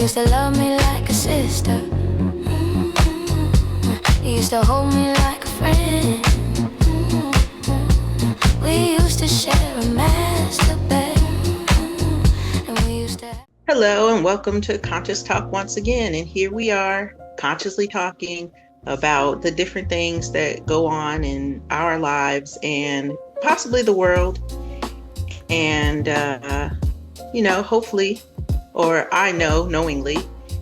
used to love me like a sister. You used to hold me like a friend. We used to share a master bed. And we used to... Hello and welcome to Conscious Talk once again. And here we are consciously talking about the different things that go on in our lives and possibly the world. And, hopefully, or I know knowingly,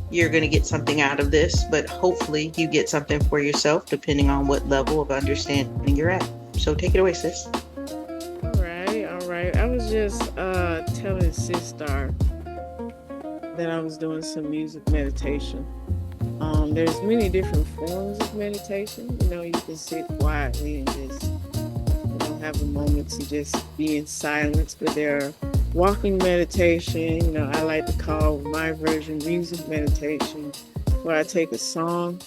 you're going to get something out of this, but hopefully you get something for yourself depending on what level of understanding you're at. So take it away, sis. All right. I was just telling Sis Star that I was doing some music meditation. There's many different forms of meditation. You can sit quietly and just have a moment to just be in silence. But there are walking meditation, I like to call my version music meditation, where I take a song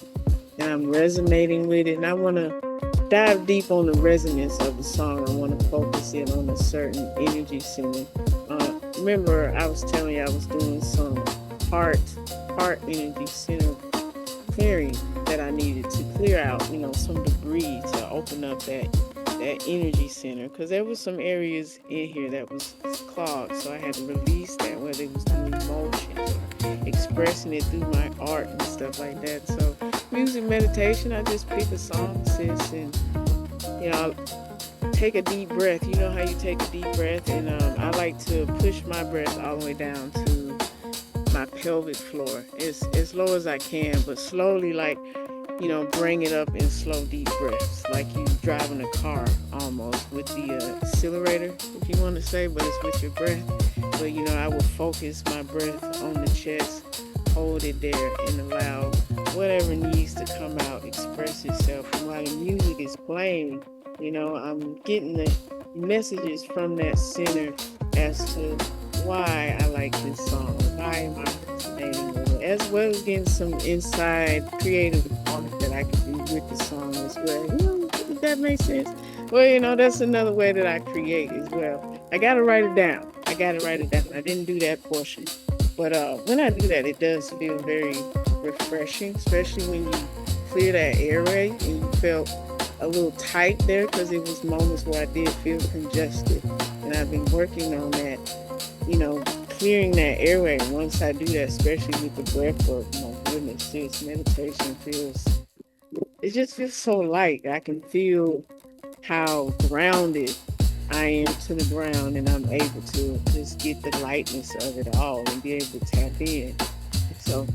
and I'm resonating with it, and I want to dive deep on the resonance of the song. I want to focus in on a certain energy center. Remember, I was telling you I was doing some heart energy center clearing that I needed to clear out, some debris to open up that energy center, because there was some areas in here that was clogged, so I had to release that, whether it was through emotions or expressing it through my art and stuff like that. So music meditation, I just pick a song, sis, and I'll take a deep breath. You know how you take a deep breath, and I like to push my breath all the way down to my pelvic floor as low as I can, but slowly, bring it up in slow, deep breaths, like you driving a car almost with the accelerator, if you want to say, but it's with your breath. But, I will focus my breath on the chest, hold it there, and allow whatever needs to come out, express itself. And while the music is playing, I'm getting the messages from that center as to why I like this song, why am I resonating with it, as well as getting some inside creative component that I can do with the song as well. Does that make sense? Well, that's another way that I create as well. I gotta write it down. I didn't do that portion. But when I do that, it does feel very refreshing, especially when you clear that airway and you felt a little tight there, because it was moments where I did feel congested. And I've been working on that, clearing that airway. Once I do that, especially with the breath work, my goodness, this meditation it just feels so light. I can feel how grounded I am to the ground, and I'm able to just get the lightness of it all and be able to tap in. So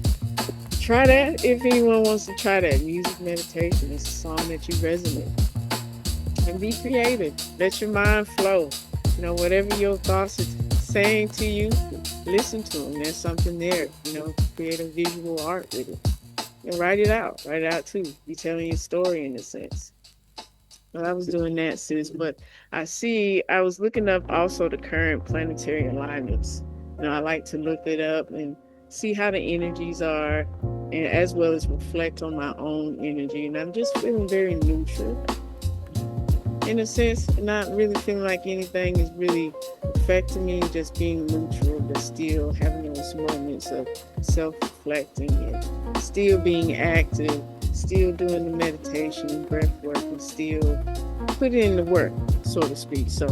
try that if anyone wants to try that. Music meditation is a song that you resonate. And be creative. Let your mind flow. Whatever your thoughts are saying to you, listen to them. There's something there. Create a visual art with it. And write it out. Write it out too. You're telling your story in a sense. Well, I was doing that, sis. But I was looking up also the current planetary alignments. I like to look it up and see how the energies are, and as well as reflect on my own energy. And I'm just feeling very neutral in a sense, not really feeling like anything is really affecting me, just being neutral, but still having those moments of self-reflecting and still being active, still doing the meditation, breath work, and still putting in the work, so to speak. So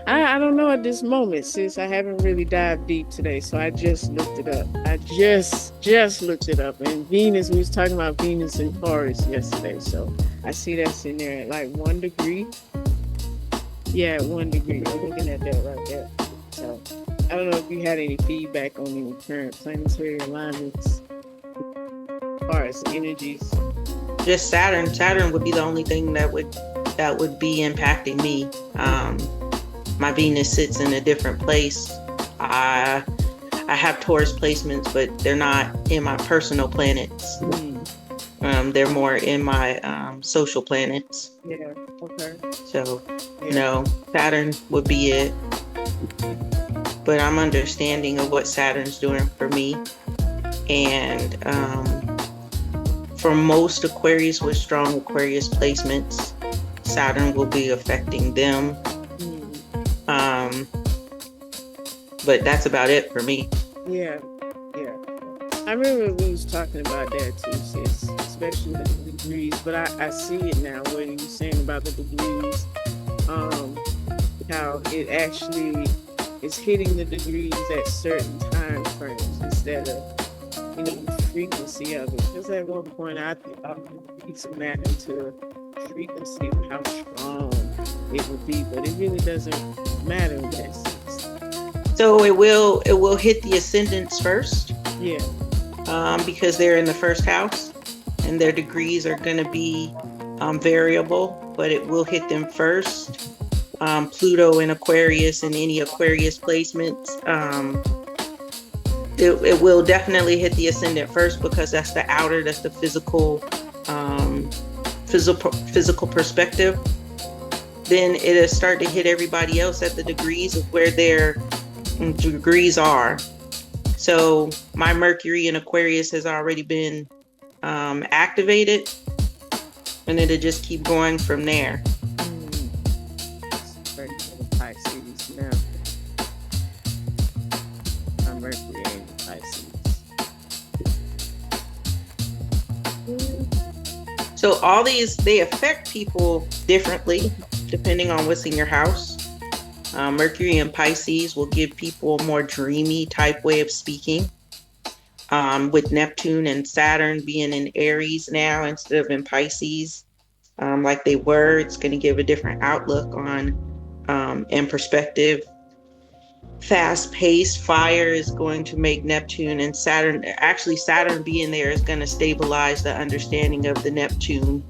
I don't know at this moment, sis. I haven't really dived deep today, so I just looked it up. I just looked it up. And Venus, we was talking about Venus in Taurus yesterday, so I see that's in there at like 1 degree. Yeah, 1 degree. I'm looking at that right there. So I don't know if you had any feedback on any current planetary alignments as far as energies. Just Saturn. Saturn would be the only thing that would be impacting me. My Venus sits in a different place. I have Taurus placements, but they're not in my personal planets. They're more in my social planets. Yeah. Okay. So, Saturn would be it. But I'm understanding of what Saturn's doing for me. And for most Aquarius with strong Aquarius placements, Saturn will be affecting them. But that's about it for me. Yeah. I remember we was talking about that too, sis, especially the degrees. But I see it now. What you saying about the degrees? Um, how it actually is hitting the degrees at certain time frames instead of the frequency of it. Because at one point I think I put some that into frequency of how strong it would be, but it really doesn't matter in that sense. So it will hit the ascendants first, Yeah. because they're in the first house, and their degrees are going to be variable, but it will hit them first. Pluto in Aquarius and any Aquarius placements, it will definitely hit the ascendant first because that's the outer, that's the physical perspective. Then it'll start to hit everybody else at the degrees of where their degrees are. So my Mercury in Aquarius has already been activated, and it'll just keep going from there. Pisces now. I'm Mercury in Pisces. So all these, they affect people differently depending on what's in your house. Mercury in Pisces will give people a more dreamy type way of speaking. With Neptune and Saturn being in Aries now instead of in Pisces, like they were, it's going to give a different outlook on and perspective. Fast-paced fire is going to make Neptune and Saturn, actually Saturn being there is going to stabilize the understanding of the Neptune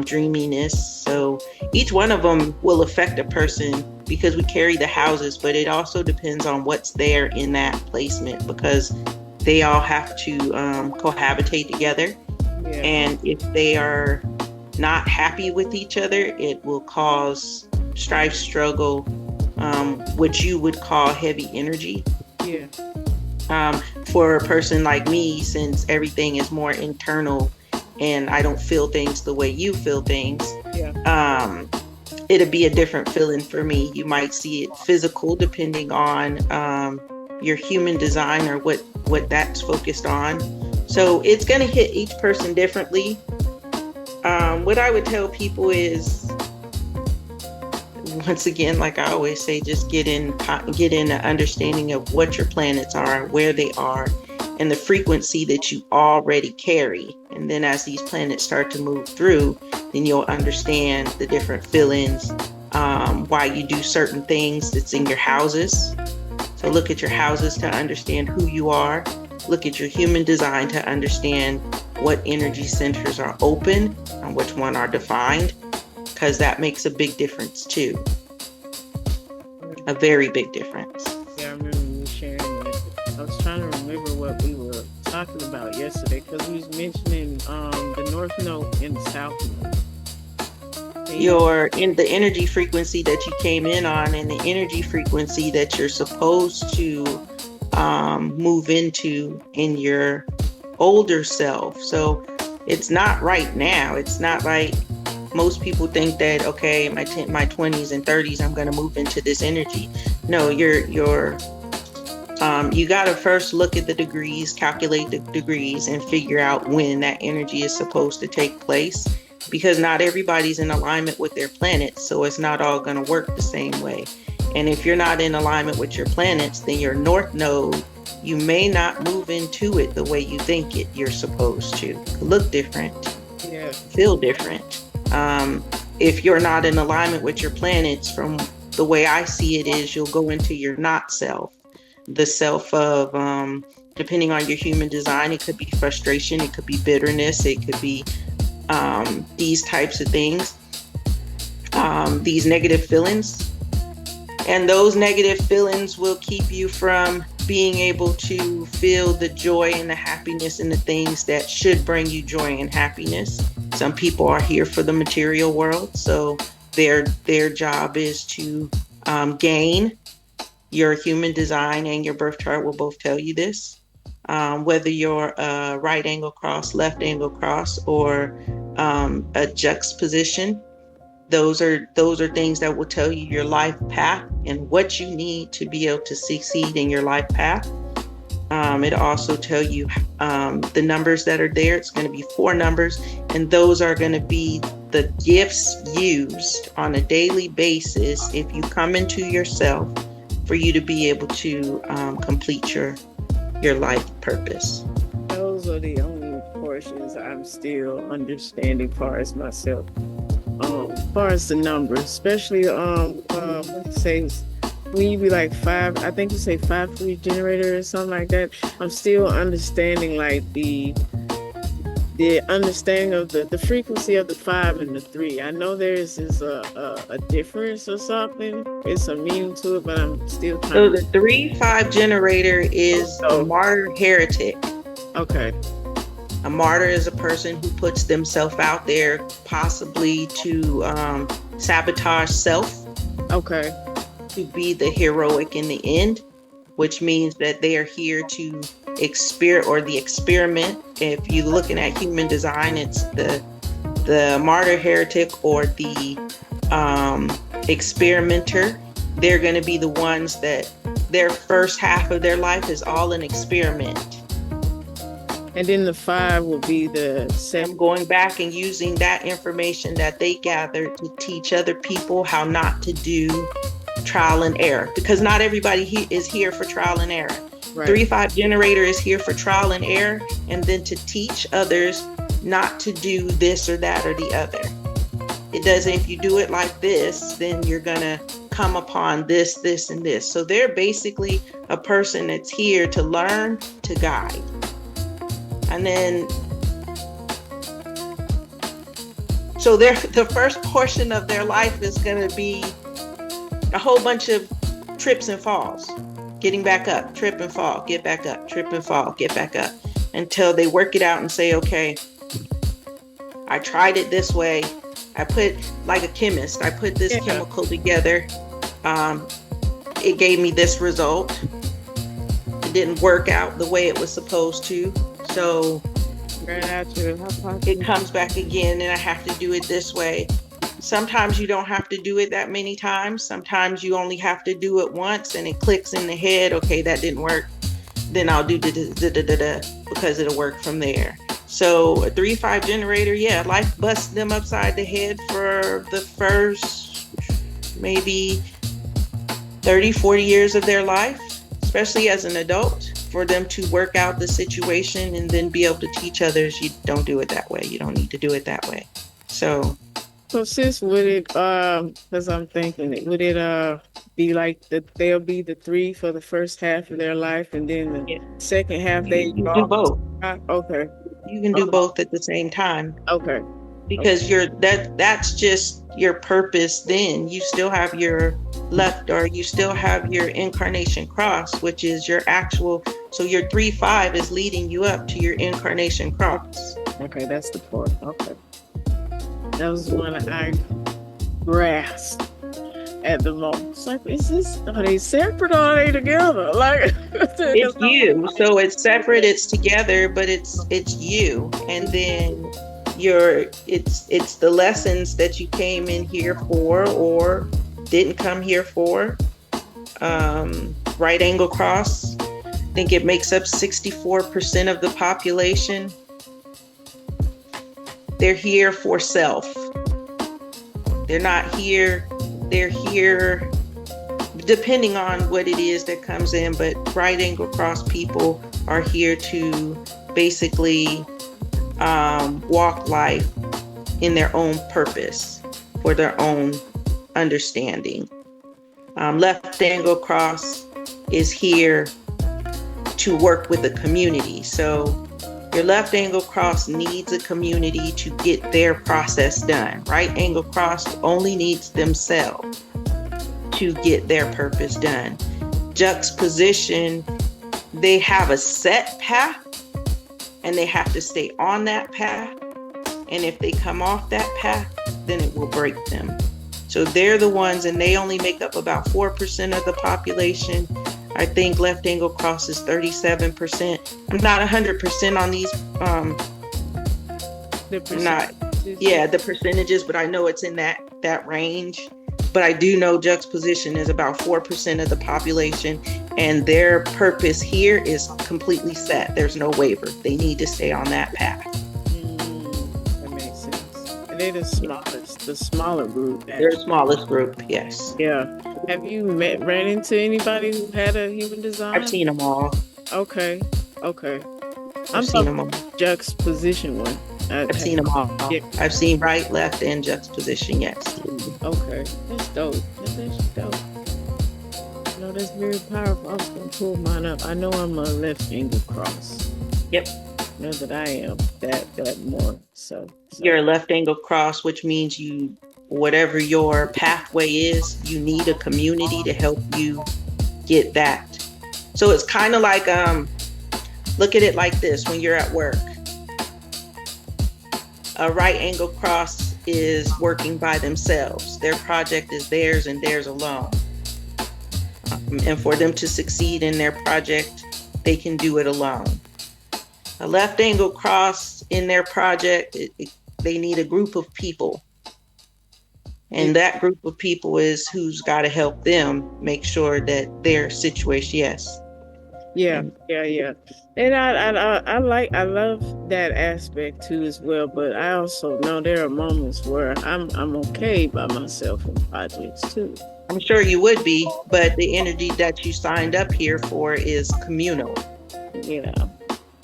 dreaminess. So each one of them will affect a person because we carry the houses, but it also depends on what's there in that placement because they all have to cohabitate together. Yeah. And if they are not happy with each other, it will cause strife, struggle, what you would call heavy energy. Yeah. For a person like me, since everything is more internal and I don't feel things the way you feel things, Yeah. It'll be a different feeling for me. You might see it physical depending on your human design or what that's focused on. So it's going to hit each person differently. What I would tell people is, once again, like I always say, just get in an understanding of what your planets are, where they are, and the frequency that you already carry. And then as these planets start to move through, then you'll understand the different feelings, why you do certain things that's in your houses. So look at your houses to understand who you are. Look at your human design to understand what energy centers are open and which one are defined, because that makes a big difference too. A very big difference. Yeah, I remember you sharing that. I was trying to remember what we were talking about yesterday because we was mentioning the North Node and the South Node. You're in the energy frequency that you came in on and the energy frequency that you're supposed to move into in your older self. So it's not right now. It's not like most people think that, okay, my 20s and 30s, I'm going to move into this energy. No, you got to first look at the degrees, calculate the degrees, and figure out when that energy is supposed to take place. Because not everybody's in alignment with their planets, so it's not all going to work the same way. And if you're not in alignment with your planets, then your North Node, you may not move into it the way you think you're supposed to. Look different, Yeah. feel different. If you're not in alignment with your planets, from the way I see it is, you'll go into your not self. The self of, depending on your human design, it could be frustration, it could be bitterness, it could be these types of things, these negative feelings. And those negative feelings will keep you from being able to feel the joy and the happiness and the things that should bring you joy and happiness. Some people are here for the material world, so their job is to gain. Your human design and your birth chart will both tell you this. Whether you're a right angle cross, left angle cross, or a juxtaposition, those are things that will tell you your life path and what you need to be able to succeed in your life path. It also tell you the numbers that are there. It's going to be 4 numbers, and those are going to be the gifts used on a daily basis if you come into yourself for you to be able to complete your life purpose. Those are the only portions I'm still understanding far as myself. Far as the numbers, especially what you say when you be like 5, I think you say 5 for your generator or something like that. I'm still understanding like the understanding of the frequency of the 5 and the 3. I know there's a difference or something. It's a meaning to it, but I'm still So trying the 3-5 generator is a Oh. martyr heretic. Okay. A martyr is a person who puts themselves out there, possibly to sabotage self, Okay. to be the heroic in the end, which means that they are here to experiment. If you're looking at human design, it's the martyr heretic or the experimenter. They're going to be the ones that their first half of their life is all an experiment. And then the 5 will be the I'm same. going back and using that information that they gathered to teach other people how not to do trial and error, because not everybody is here for trial and error. Right. 3-5 generator is here for trial and error, and then to teach others not to do this or that or the other. It doesn't, if you do it like this, then you're gonna come upon this, this, and this. So they're basically a person that's here to learn, to guide. And then, so the first portion of their life is going to be a whole bunch of trips and falls, getting back up, trip and fall, get back up, trip and fall, get back up, until they work it out and say, okay, I tried it this way. I put, like a chemist, I put this chemical together. It gave me this result. It didn't work out the way it was supposed to. So it comes back again, and I have to do it this way. Sometimes you don't have to do it that many times. Sometimes you only have to do it once, and it clicks in the head. Okay, that didn't work. Then I'll do because it'll work from there. So a 3-5 generator, yeah, life busts them upside the head for the first maybe 30, 40 years of their life, especially as an adult, for them to work out the situation and then be able to teach others, you don't do it that way. You don't need to do it that way. So sis, would it, because I'm thinking, would it be like that they'll be the 3 for the first half of their life, and then the second half you can do both. Okay. You can do both at the same time. Okay. Because that's just your purpose. Then you still have your left, or you still have your incarnation cross, which is your actual. So your 3-5 is leading you up to your incarnation cross. Okay, that's the part. Okay, that was the one I grasped at the moment. It's like, are they separate or are they together? Like, it's you. So it's separate, it's together, but it's you. And then it's the lessons that you came in here for or didn't come here for. Right angle cross, I think it makes up 64% of the population. They're here for self. They're not here. They're here depending on what it is that comes in, but right angle cross people are here to basically walk life in their own purpose, for their own understanding. Left angle cross is here to work with the community. So your left angle cross needs a community to get their process done. Right angle cross only needs themselves to get their purpose done. Juxtaposition, they have a set path and they have to stay on that path. And if they come off that path, then it will break them. So they're the ones, and they only make up about 4% of the population. I think left angle cross is 37%. I'm not 100% on these. The percentages, but I know it's in that range. But I do know juxtaposition is about 4% of the population, and their purpose here is completely set. There's no waiver. They need to stay on that path. That makes sense. And they're the smaller group. They're the smallest group, yes. Yeah. Have you ran into anybody who had a human design? I've seen them all. Okay. I've seen them all. Juxtaposition one. I've seen them all. Yeah. I've seen right, left, and juxtaposition, yes. Okay. That's dope. That's actually dope. No, that's very powerful. I was going to pull mine up. I know I'm a left angle cross. Yep. Know that I am that more. So. You're a left angle cross, which means whatever your pathway is, you need a community to help you get that. So it's kind of like, look at it like this when you're at work. A right angle cross is working by themselves. Their project is theirs and theirs alone. And for them to succeed in their project, they can do it alone. A left angle cross in their project, they need a group of people. And that group of people is who's got to help them make sure that their situation, yes. Yeah. And I love that aspect too as well. But I also know there are moments where I'm okay by myself in projects too. I'm sure you would be, but the energy that you signed up here for is communal.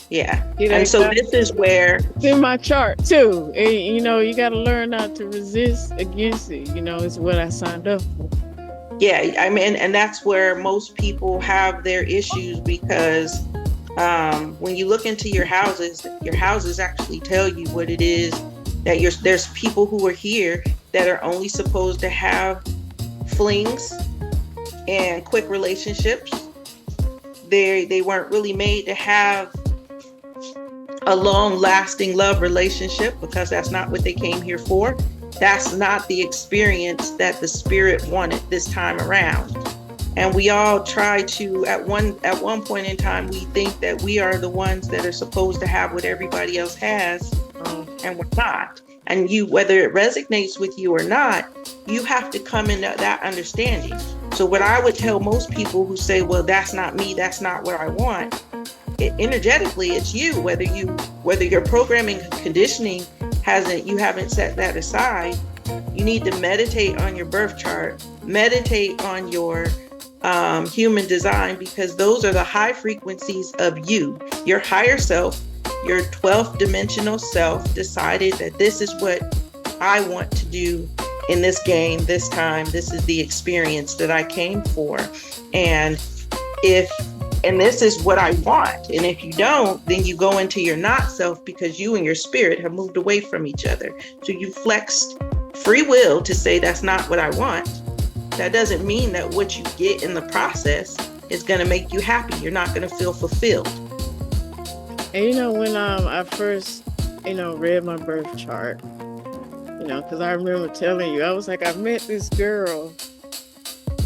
Yeah. And so this is where it's in my chart too. And, you got to learn not to resist against it. It's what I signed up for. Yeah, I mean, and that's where most people have their issues because when you look into your houses actually tell you what it is that there's people who are here that are only supposed to have flings and quick relationships. They weren't really made to have a long-lasting love relationship because that's not what they came here for. That's not the experience that the spirit wanted this time around. And we all try to, at one point in time, we think that we are the ones that are supposed to have what everybody else has, and we're not. And whether it resonates with you or not, you have to come into that understanding. So what I would tell most people who say, well, that's not me, that's not what I want, energetically, it's you. Whether your programming and conditioning you haven't set that aside, you need to meditate on your birth chart, meditate on your human design, because those are the high frequencies of you. Your higher self, your 12th dimensional self decided that this is what I want to do in this game, this time. This is the experience that I came for. And this is what I want. And if you don't, then you go into your not self because you and your spirit have moved away from each other. So you flexed free will to say that's not what I want. That doesn't mean that what you get in the process is going to make you happy. You're not going to feel fulfilled. And when I first, read my birth chart, because I remember telling you, I was like, I met this girl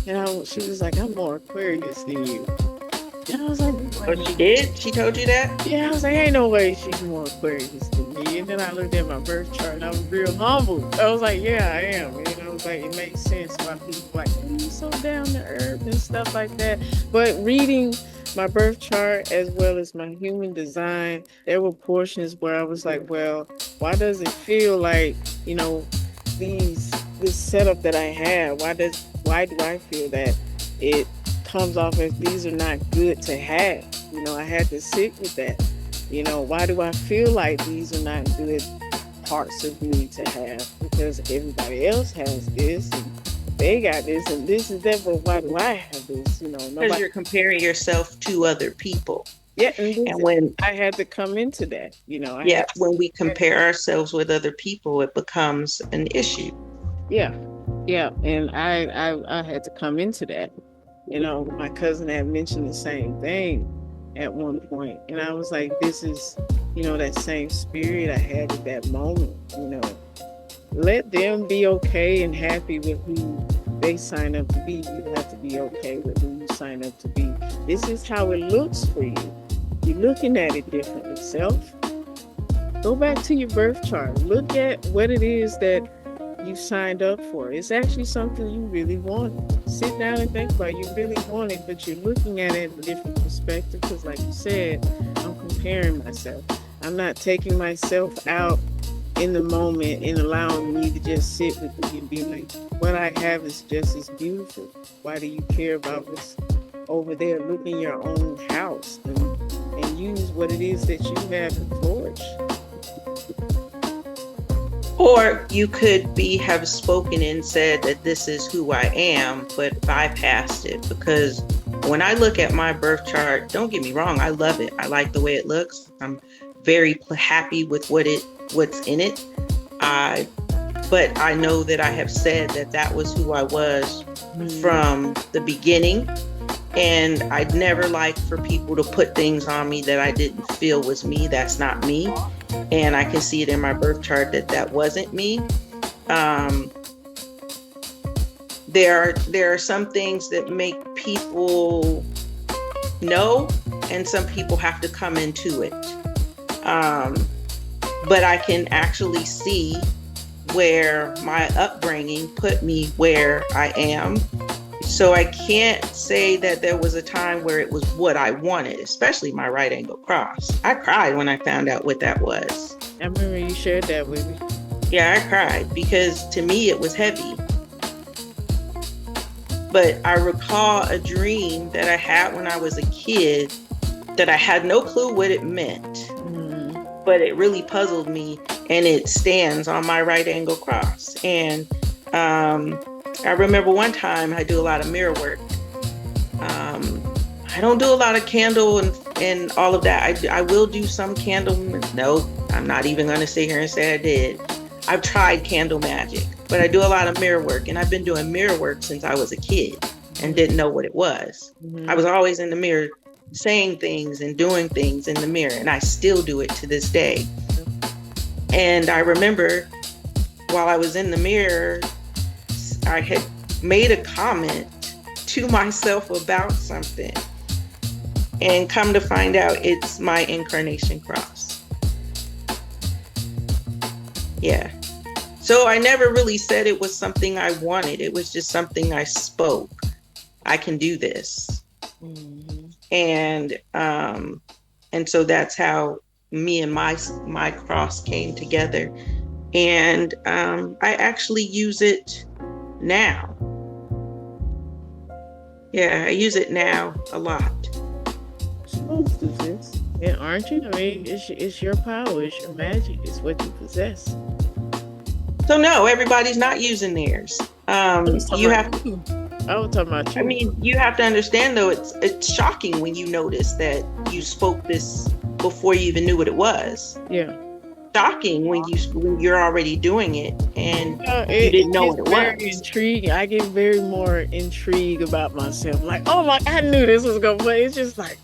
and she was like, I'm more Aquarius than you. And I was like, oh, she did? She told you that? Yeah, I was like, ain't no way she's more Aquarius than me. And then I looked at my birth chart and I was real humble. I was like, yeah, I am. I was like, it makes sense why people like, you're so down to earth and stuff like that. But reading my birth chart as well as my human design, there were portions where I was like, well, why does it feel like, this setup that I have, why do I feel that it comes off as these are not good to have? I had to sit with that. Why do I feel like these are not good parts of me to have? Because everybody else has this and they got this and this is that, but why do I have this? Because you're comparing yourself to other people. Yeah, and when I had to come into that, when we compare ourselves with other people, it becomes an issue. Yeah, and I had to come into that. My cousin had mentioned the same thing at one point, and I was like, this is, that same spirit I had at that moment. Let them be okay and happy with who they sign up to be. You have to be okay with who you sign up to be. This is how it looks for you. You're looking at it differently. Self, go back to your birth chart. Look at what it is that you signed up for. It's actually something you really want. Sit down and think about it. You really want it, but you're looking at it in a different perspective because, like you said, I'm comparing myself. I'm not taking myself out in the moment and allowing me to just sit with me and be like, what I have is just as beautiful. Why do you care about what's over there? Look in your own house and use what it is that you have and flourish. Or you could have spoken and said that this is who I am, but bypassed it. Because when I look at my birth chart, don't get me wrong, I love it. I like the way it looks. I'm very happy with what's in it. But I know that I have said that was who I was from the beginning. And I'd never like for people to put things on me that I didn't feel was me. That's not me. And I can see it in my birth chart that wasn't me. There are some things that make people know, and some people have to come into it. But I can actually see where my upbringing put me where I am. So I can't say that there was a time where it was what I wanted, especially my right angle cross. I cried when I found out what that was. I remember you shared that with me. Yeah, I cried because to me it was heavy. But I recall a dream that I had when I was a kid that I had no clue what it meant. But it really puzzled me, and it stands on my right angle cross. And I remember one time I do a lot of mirror work. I don't do a lot of candle and all of that. I will do some candle. No, I'm not even going to sit here and say I did. I've tried candle magic, but I do a lot of mirror work, and I've been doing mirror work since I was a kid and didn't know what it was. I was always in the mirror saying things and doing things in the mirror, and I still do it to this day. And I remember while I was in the mirror, I had made a comment to myself about something, and come to find out it's my incarnation cross. Yeah. So I never really said it was something I wanted. It was just something I spoke. I can do this. And so that's how me and my cross came together. And I actually use it now. Yeah, I use it now a lot. Supposed to, sis. Yeah, aren't you? I mean, it's your power, it's your magic, it's what you possess. So no, everybody's not using theirs. You have to. I was talking about you. I mean, you have to understand though, it's shocking when you notice that you spoke this before you even knew what it was. Yeah. Shocking when you're already doing it and you didn't know what it was. Very intriguing. I get very more intrigued about myself. Like, oh my, I knew this was gonna play. It's just like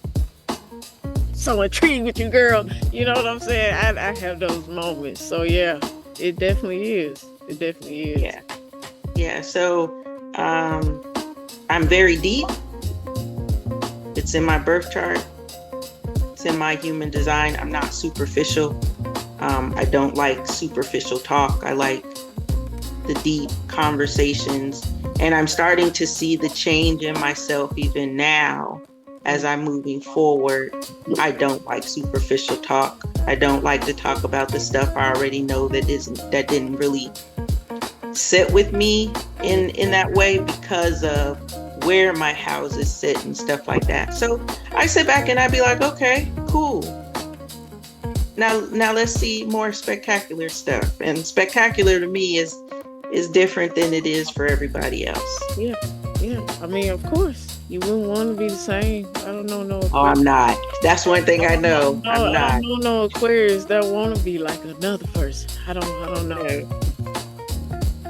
so intrigued with you, girl. You know what I'm saying? I have those moments. So yeah, it definitely is. It definitely is. Yeah. Yeah. So I'm very deep. It's in my birth chart. It's in my human design. I'm not superficial. I don't like superficial talk. I like the deep conversations. And I'm starting to see the change in myself even now as I'm moving forward. I don't like superficial talk. I don't like to talk about the stuff I already know that didn't really sit with me in that way because of where my houses sit and stuff like that. So I sit back and I'd be like, okay, cool. Now let's see more spectacular stuff. And spectacular to me is different than it is for everybody else. Yeah. I mean, of course, you wouldn't want to be the same. I don't know no Aquarius. Oh, I'm not. That's one thing I know. I'm not. I don't know Aquarius that want to be like another person. I don't know.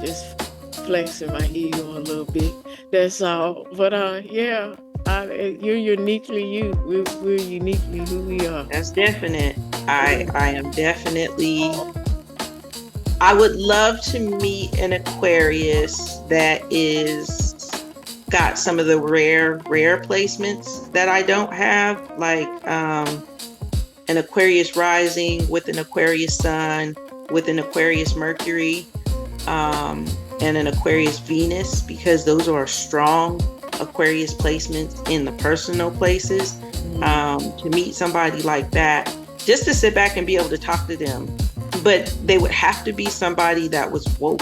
Just flexing my ego a little bit. That's all. But yeah. You're uniquely you. We're uniquely who we are. That's definite. I am definitely. I would love to meet an Aquarius that is got some of the rare placements that I don't have, like an Aquarius rising with an Aquarius sun with an Aquarius Mercury. and an Aquarius Venus, because those are strong Aquarius placements in the personal places. To meet somebody like that, just to sit back and be able to talk to them, but they would have to be somebody that was woke,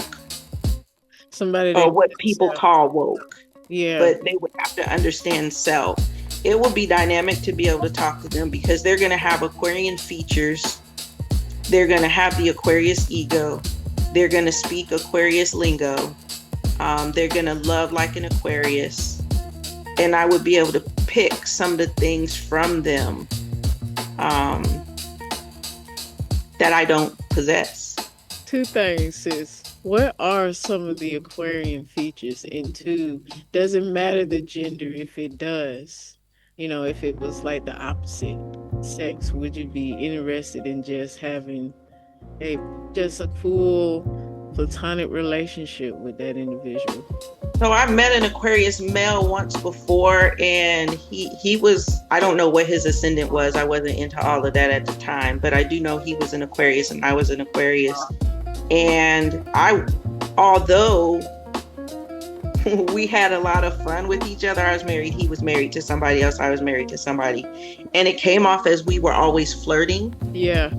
Somebody or that what people self. call woke, Yeah. but they would have to understand self. It would be dynamic to be able to talk to them because they're going to have Aquarian features. They're going to have the Aquarius ego. They're going to speak Aquarius lingo. They're going to love like an Aquarius. And I would be able to pick some of the things from them that I don't possess. Two things, sis. What are some of the Aquarian features? And two, does it matter the gender if it does? You know, if it was like the opposite sex, would you be interested in just having a just a cool platonic relationship with that individual? So I met an Aquarius male once before, and he was, I don't know what his ascendant was. I wasn't into all of that at the time, but I do know he was an Aquarius and I was an Aquarius. And although we had a lot of fun with each other, I was married, he was married to somebody else, I was married to somebody. And it came off as we were always flirting. Yeah.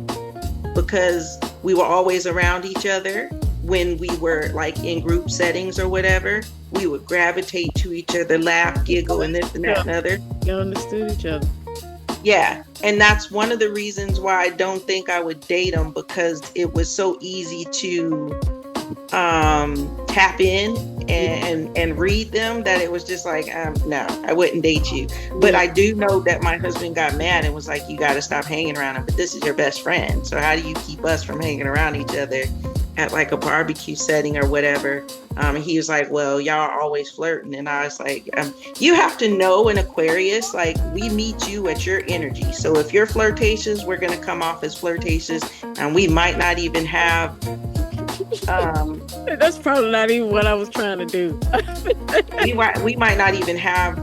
Because we were always around each other when we were like in group settings or whatever. We would gravitate to each other, laugh, giggle, and this and that and other. You understood each other. Yeah. And that's one of the reasons why I don't think I would date him, because it was so easy to tap in and read them that it was just like, no, I wouldn't date you. But I do know that my husband got mad and was like, you got to stop hanging around him. But this is your best friend. So how do you keep us from hanging around each other at like a barbecue setting or whatever? He was like, well, y'all are always flirting. And I was like, you have to know in Aquarius, like, we meet you at your energy. So if you're flirtatious, we're going to come off as flirtatious, and we might not even have that's probably not even what I was trying to do. we might not even have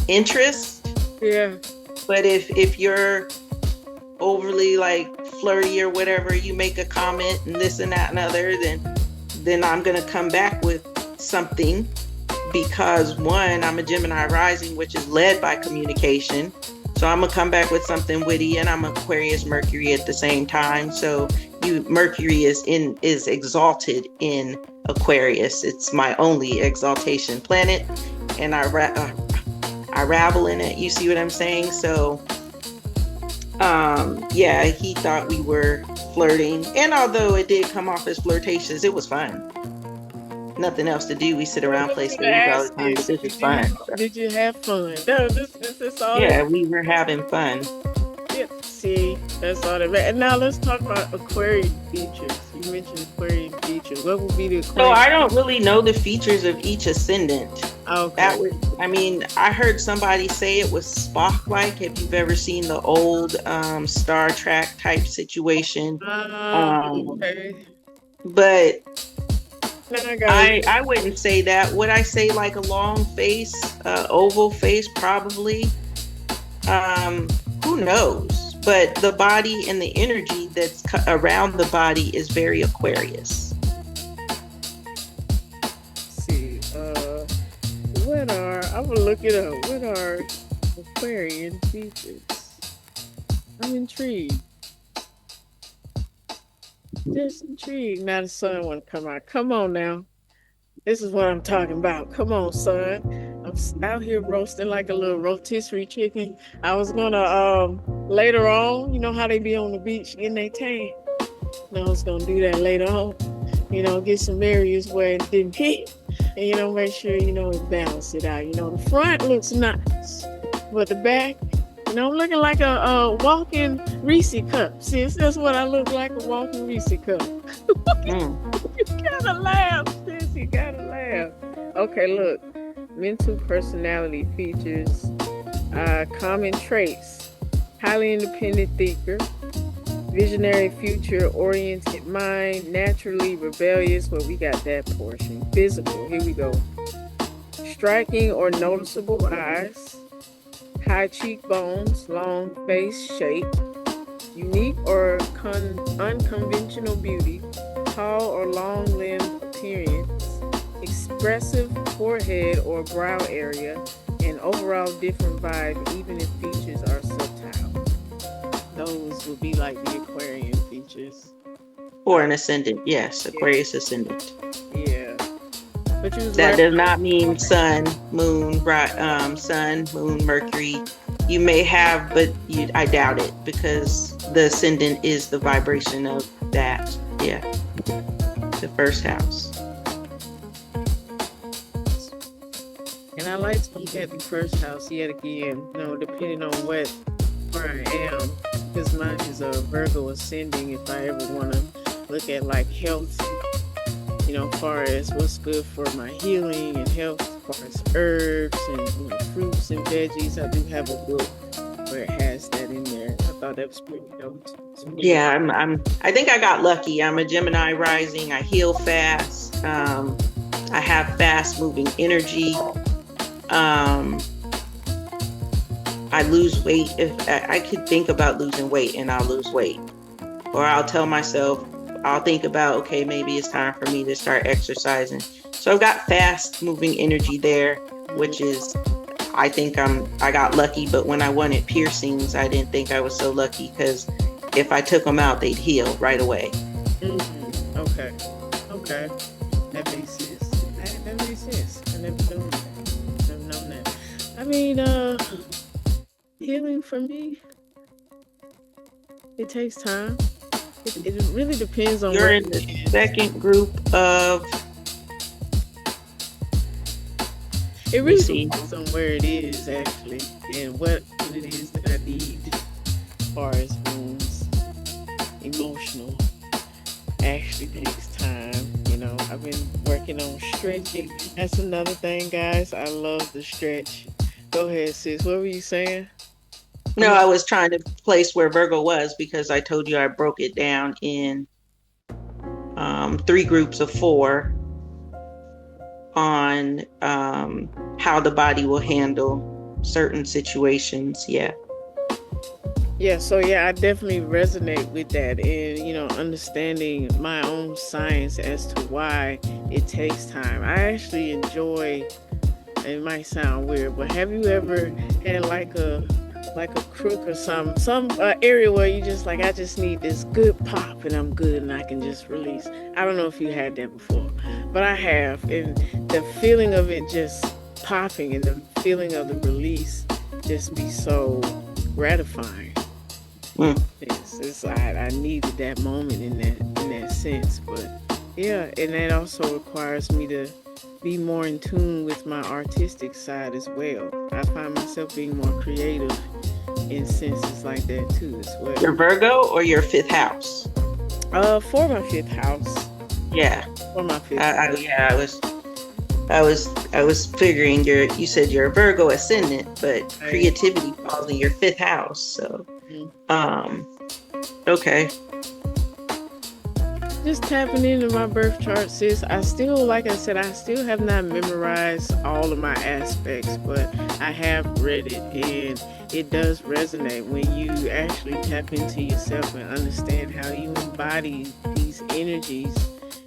interest. Yeah. But if you're overly like flirty or whatever, you make a comment and this and that and other, then I'm gonna come back with something, because one, I'm a Gemini rising, which is led by communication. So I'm gonna come back with something witty, and I'm Aquarius Mercury at the same time. So Mercury is exalted in Aquarius. It's my only exaltation planet, and I ravel in it. You see what I'm saying? So yeah, he thought we were flirting, and although it did come off as flirtatious, it was fun. Nothing else to do. We sit around, play spades all the time. But this is fun. Did you have fun? No, this is all. Yeah, we were having fun. Yeah, see, that's all that matters. And now let's talk about Aquarian features. You mentioned Aquarian features. What would be the Aquarian? So I don't really know the features of each ascendant. Okay. That would, I mean, I heard somebody say it was Spock-like. If you've ever seen the old Star Trek type situation, okay. But I I wouldn't say that. Would I say like a long face, oval face? Probably. Who knows? But the body and the energy that's around the body is very Aquarius. see. I will look it up. What are Aquarian features? I'm intrigued. Just intrigued. Now the sun want to come out. Come on now. This is what I'm talking about. Come on, son. I'm out here roasting like a little rotisserie chicken. I was gonna later on, you know how they be on the beach getting their tan. And I was gonna do that later on. You know, get some areas where it didn't hit, and you know, make sure it balance it out. You know, the front looks nice, but the back, I'm looking like a walking Reese cup. Sis, that's what I look like, a walking Reese cup. You gotta laugh, sis. You gotta laugh. Okay, look. Mental personality features, common traits, highly independent thinker, visionary future-oriented mind, naturally rebellious, well, we got that portion. Physical, here we go. Striking or noticeable eyes, high cheekbones, long face shape, unique or unconventional beauty, tall or long limbed appearance, expressive forehead or brow area, and overall different vibe, even if features are subtle. Those would be like the Aquarian features. Or an ascendant. Yes, Yeah, Aquarius ascendant. yeah. But you was That right. does not mean sun, moon, sun, moon, Mercury. You may have, but I doubt it because the ascendant is the vibration of that. Yeah, the first house. And I like to look at the first house yet again, depending on where I am. Because mine is a Virgo ascending if I ever want to look at like health, far as what's good for my healing and health, as far as herbs and fruits and veggies. I do have a book where it has that in there. I thought that was pretty dope. Yeah, I think I got lucky. I'm a Gemini rising. I heal fast. I have fast moving energy. I lose weight. If I could think about losing weight and I'll lose weight, or I'll tell myself, I'll think about, okay, maybe it's time for me to start exercising. So I've got fast moving energy there, which is, I think I got lucky. But when I wanted piercings, I didn't think I was so lucky because if I took them out, they'd heal right away. Mm-hmm. Okay. That makes sense. That makes sense. I never known that. I mean, healing for me, it takes time. It really depends on You're where in the second group of, it really see. depends on where it is actually, and what it is that I need as far as wounds. Emotional actually takes time. I've been working on stretching. That's another thing, guys. I love the stretch. Go ahead, sis. What were you saying? No, I was trying to place where Virgo was because I told you I broke it down in 3 groups of 4 on how the body will handle certain situations. Yeah. Yeah, so I definitely resonate with that, and understanding my own science as to why it takes time. I actually enjoy, it might sound weird, but have you ever had like a crook or some area where you just like, I just need this good pop and I'm good and I can just release? I don't know if you had that before, but I have, and the feeling of it just popping and the feeling of the release just be so gratifying. I needed that moment in that sense, but yeah, and that also requires me to be more in tune with my artistic side as well. I find myself being more creative in senses like that too as well. Your Virgo or your 5th house? For my 5th house. Yeah. For my 5th house. I was figuring you said you're a Virgo ascendant, but creativity falls in your 5th house. So, okay. Just tapping into my birth chart, sis. I still, like I said, I still have not memorized all of my aspects, but I have read it, and it does resonate when you actually tap into yourself and understand how you embody these energies.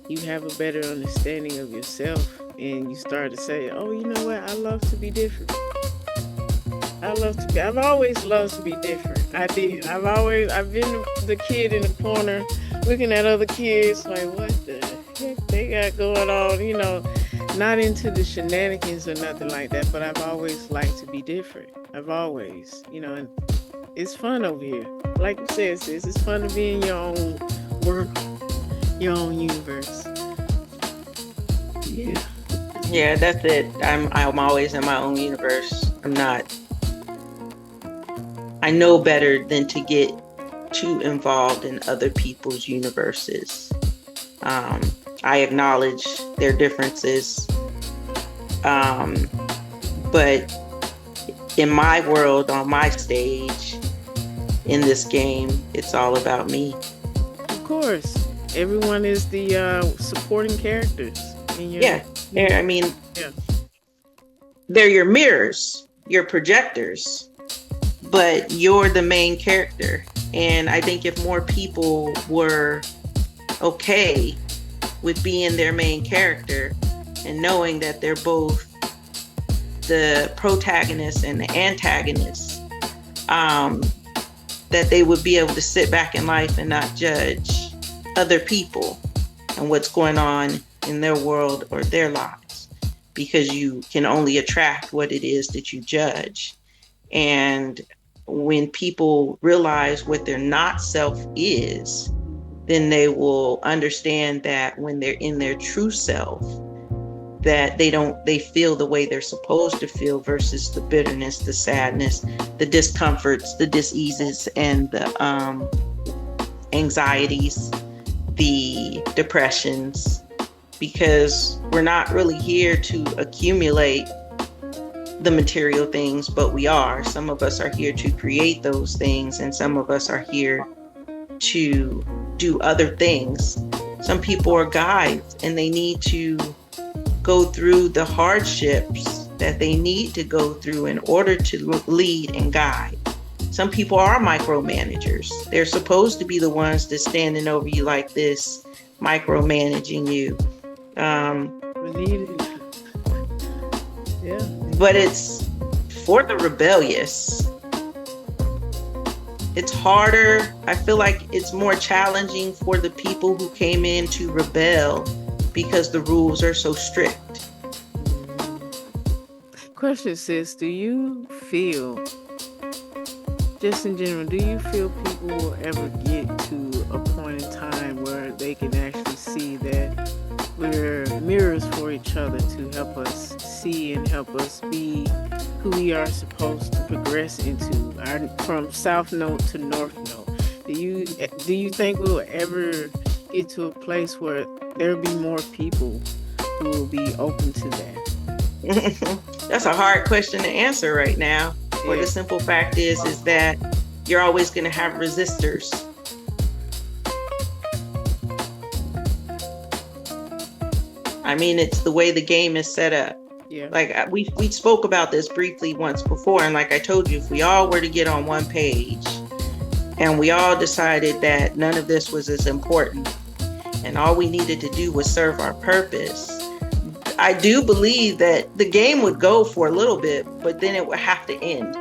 You have a better understanding of yourself, and you start to say, oh, you know what? I love to be different. I've always loved to be different. I did. I've been the kid in the corner looking at other kids like, what the heck they got going on, not into the shenanigans or nothing like that, but I've always liked to be different. I've always, and it's fun over here. Like you said, sis, it's fun to be in your own world, your own universe. Yeah. Yeah, that's it. I'm always in my own universe. I know better than to get too involved in other people's universes. I acknowledge their differences. But in my world, on my stage, in this game, it's all about me. Of course. Everyone is the supporting characters. Yeah. They're your mirrors, your projectors, but you're the main character. And I think if more people were okay with being their main character and knowing that they're both the protagonist and the antagonist, that they would be able to sit back in life and not judge other people and what's going on in their world or their lives, because you can only attract what it is that you judge. And when people realize what their not self is, then they will understand that when they're in their true self, that they feel the way they're supposed to feel versus the bitterness, the sadness, the discomforts, the diseases, and the anxieties, the depressions, because we're not really here to accumulate the material things, but we are. Some of us are here to create those things, and some of us are here to do other things. Some people are guides, and they need to go through the hardships that they need to go through in order to lead and guide. Some people are micromanagers. They're supposed to be the ones that's standing over you like this, micromanaging you. Yeah. But it's for the rebellious. It's harder. I feel like it's more challenging for the people who came in to rebel because the rules are so strict. Question, sis, do you feel, just in general, do you feel people will ever get to a point in time where they can actually see that we're mirrors for each other to help us see and help us be who we are supposed to progress into, from South Node to North Node? Do you think we'll ever get to a place where there'll be more people who will be open to that? That's a hard question to answer right now. For the simple fact is that you're always going to have resistors. I mean, it's the way the game is set up. Yeah. Like we spoke about this briefly once before, and like I told you, if we all were to get on one page and we all decided that none of this was as important and all we needed to do was serve our purpose, I do believe that the game would go for a little bit, but then it would have to end.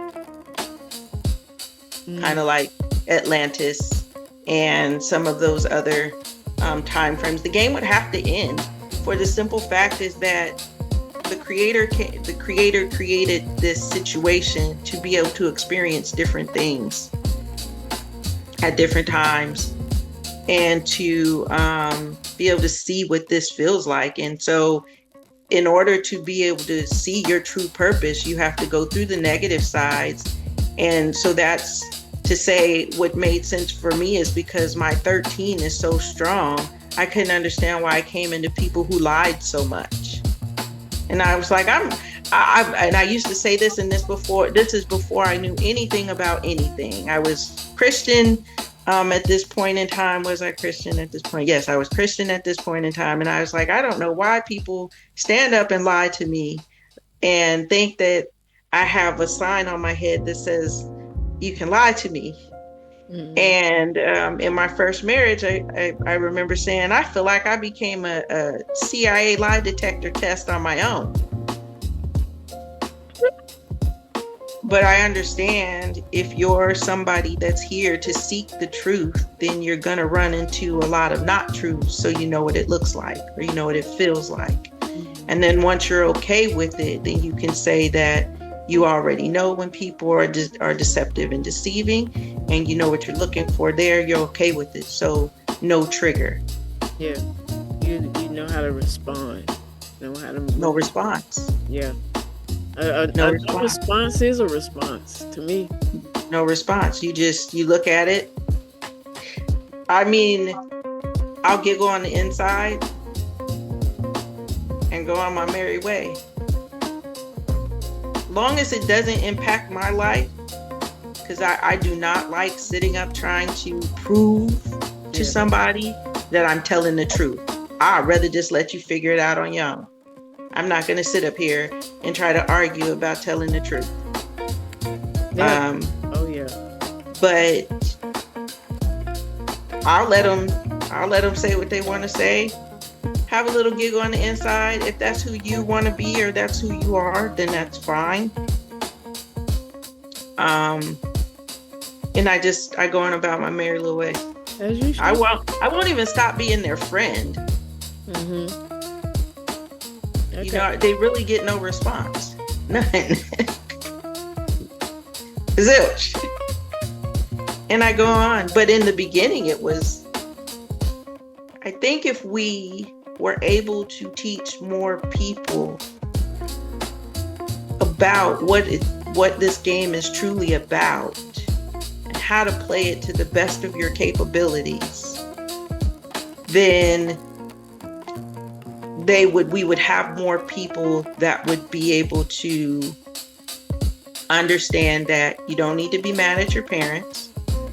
Kind of like Atlantis and some of those other time frames. The game would have to end, for the simple fact is that the creator created this situation to be able to experience different things at different times, and to be able to see what this feels like. And so in order to be able to see your true purpose, you have to go through the negative sides. And so that's to say, what made sense for me is because my 13 is so strong, I couldn't understand why I came into people who lied so much. And I was like, and I used to say this and this before, this is before I knew anything about anything. I was Christian at this point in time. Was I Christian at this point? Yes, I was Christian at this point in time. And I was like, I don't know why people stand up and lie to me and think that I have a sign on my head that says, you can lie to me. Mm-hmm. And in my first marriage, I remember saying, I feel like I became a CIA lie detector test on my own. But I understand if you're somebody that's here to seek the truth, then you're going to run into a lot of not truths. So you know what it looks like, or you know what it feels like. Mm-hmm. And then once you're okay with it, then you can say that you already know when people are deceptive and deceiving, and you know what you're looking for there. You're okay with it. So no trigger. Yeah. You know how to respond. No response. Yeah. No response is a response to me. No response. You look at it. I mean, I'll giggle on the inside and go on my merry way. Long as it doesn't impact my life, because I do not like sitting up trying to prove to somebody that I'm telling the truth. I'd rather just let you figure it out on your own. I'm not going to sit up here and try to argue about telling the truth. Yeah. But I'll let them say what they want to say, have a little giggle on the inside. If that's who you want to be or that's who you are, then that's fine. And I go on about my merry little way. As you should. I won't even stop being their friend. Mm-hmm. Okay. You know, they really get no response. None. Zilch. And I go on. But in the beginning, it was, I think if we were able to teach more people about what this game is truly about and how to play it to the best of your capabilities, then we would have more people that would be able to understand that you don't need to be mad at your parents,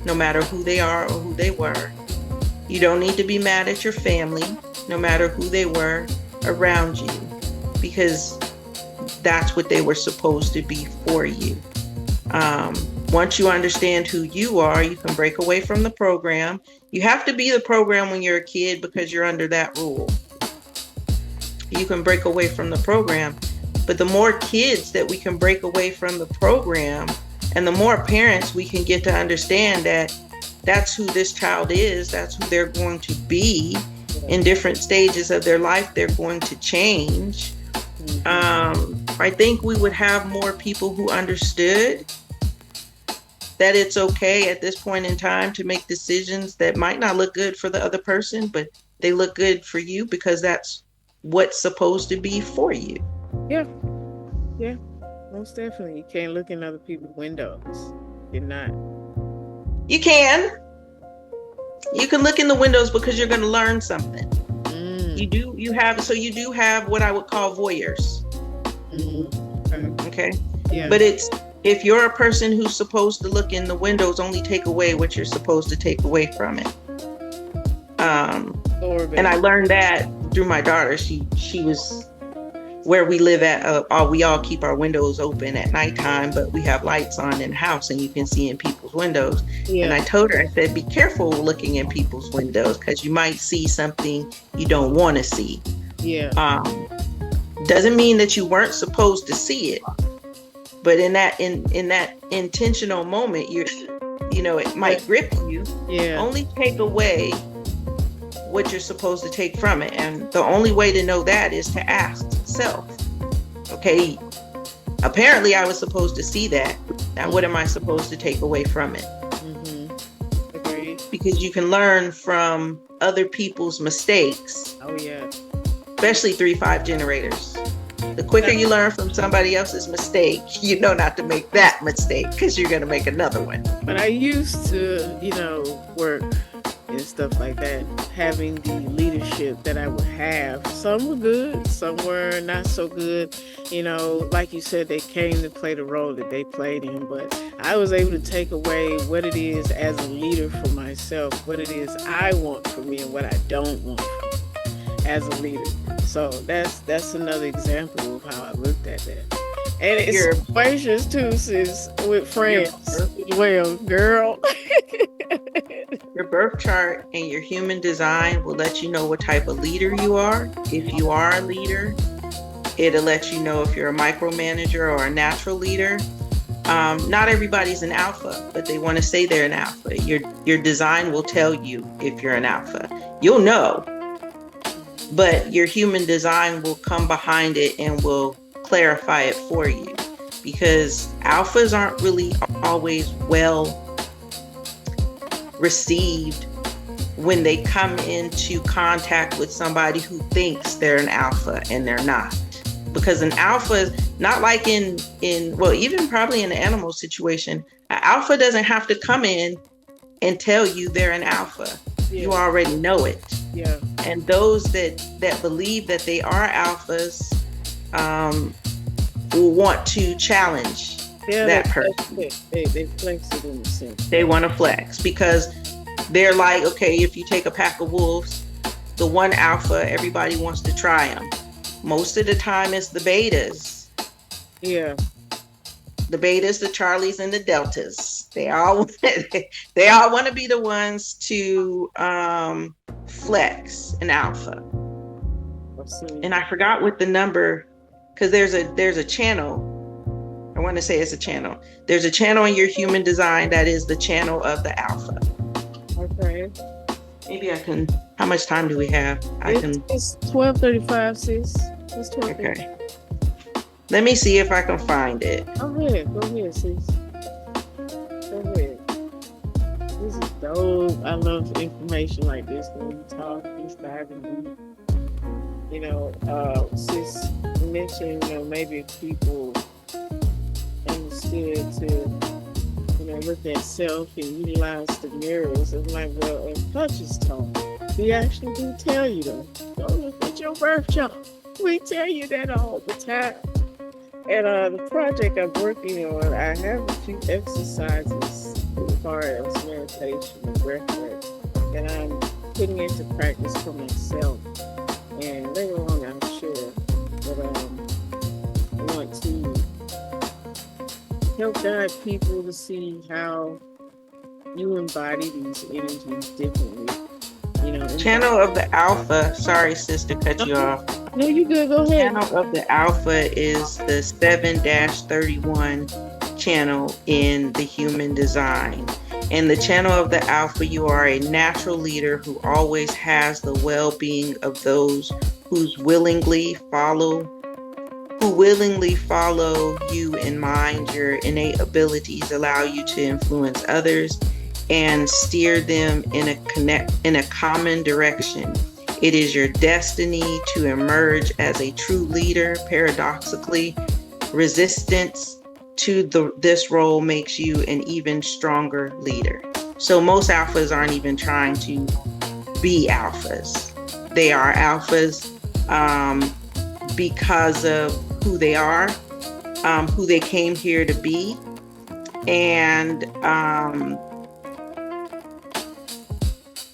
no matter who they are or who they were. You don't need to be mad at your family, no matter who they were around you, because that's what they were supposed to be for you. Once you understand who you are, you can break away from the program. You have to be the program when you're a kid because you're under that rule. You can break away from the program, but the more kids that we can break away from the program, and the more parents we can get to understand that that's who this child is, that's who they're going to be in different stages of their life, they're going to change. I think we would have more people who understood that it's okay at this point in time to make decisions that might not look good for the other person, but they look good for you because that's what's supposed to be for you. Yeah, most definitely. You can't look in other people's windows. You're not. You can look in the windows because you're going to learn something. You do have what I would call voyeurs. Okay. Yeah. But if you're a person who's supposed to look in the windows, only take away what you're supposed to take away from it. And I learned that through my daughter. She was where we live at. We all keep our windows open at nighttime, but we have lights on in the house, and you can see in people's windows. Yeah. And I told her, I said, be careful looking in people's windows because you might see something you don't want to see. Yeah. Doesn't mean that you weren't supposed to see it, but in that intentional moment, it might grip you. Yeah. Only take away what you're supposed to take from it, and the only way to know that is to ask self. Okay, apparently I was supposed to see that. Now, what am I supposed to take away from it? Agreed. Because you can learn from other people's mistakes. Oh yeah. Especially 3-5 generators. The quicker you learn from somebody else's mistake, you know not to make that mistake because you're going to make another one. But I used to, work and stuff like that, having the leadership that I would have. Some were good, some were not so good. Like you said, they came to play the role that they played in, but I was able to take away what it is as a leader for myself, what it is I want for me and what I don't want for me as a leader. So that's another example of how I looked at that. And it's gracious too, sis, with friends as well, girl. Your birth chart and your human design will let you know what type of leader you are. If you are a leader, it'll let you know if you're a micromanager or a natural leader. Not everybody's an alpha, but they want to say they're an alpha. Your design will tell you if you're an alpha. You'll know, but your human design will come behind it and will clarify it for you, because alphas aren't really always well received when they come into contact with somebody who thinks they're an alpha and they're not. Because an alpha is not like even probably in an animal situation, an alpha doesn't have to come in and tell you they're an alpha. Yeah. You already know it. Yeah. And those that believe that they are alphas will want to challenge that person. They flex it in a sense. They want to flex because they're like, okay, if you take a pack of wolves, the one alpha, everybody wants to try them. Most of the time it's the betas. Yeah. The betas, the Charlies, and the Deltas. They all want to be the ones to flex an alpha. see. And I forgot what the number, because there's a channel. I want to say it's a channel. There's a channel in your human design that is the channel of the alpha. Okay. Maybe I can. How much time do we have? It's 12:35, sis. It's 12:35. Okay. Let me see if I can find it. Go ahead, sis. Go ahead. This is dope. I love information like this when you talk, just diving deep. You know, sis mentioned, maybe if people understood to, look at self and utilize the mirrors. It's like, well, if touches talk, we actually do tell you though. Go look at your birth chart. We tell you that all the time. And the project I'm working on, I have a few exercises as far as meditation and breath work that I'm putting into practice for myself. And later on, I'm sure that I want to help guide people to see how you embody these energies differently. Channel of the alpha. Sorry, sis, to cut you off. No, you good. Go ahead. Channel of the alpha is the 7-31 channel in the human design. In the channel of the alpha, you are a natural leader who always has the well-being of those who willingly follow you in mind. Your innate abilities allow you to influence others and steer them in a common direction. It is your destiny to emerge as a true leader. Paradoxically, resistance to this role makes you an even stronger leader. So most alphas aren't even trying to be alphas. They are alphas because of who they are, who they came here to be, and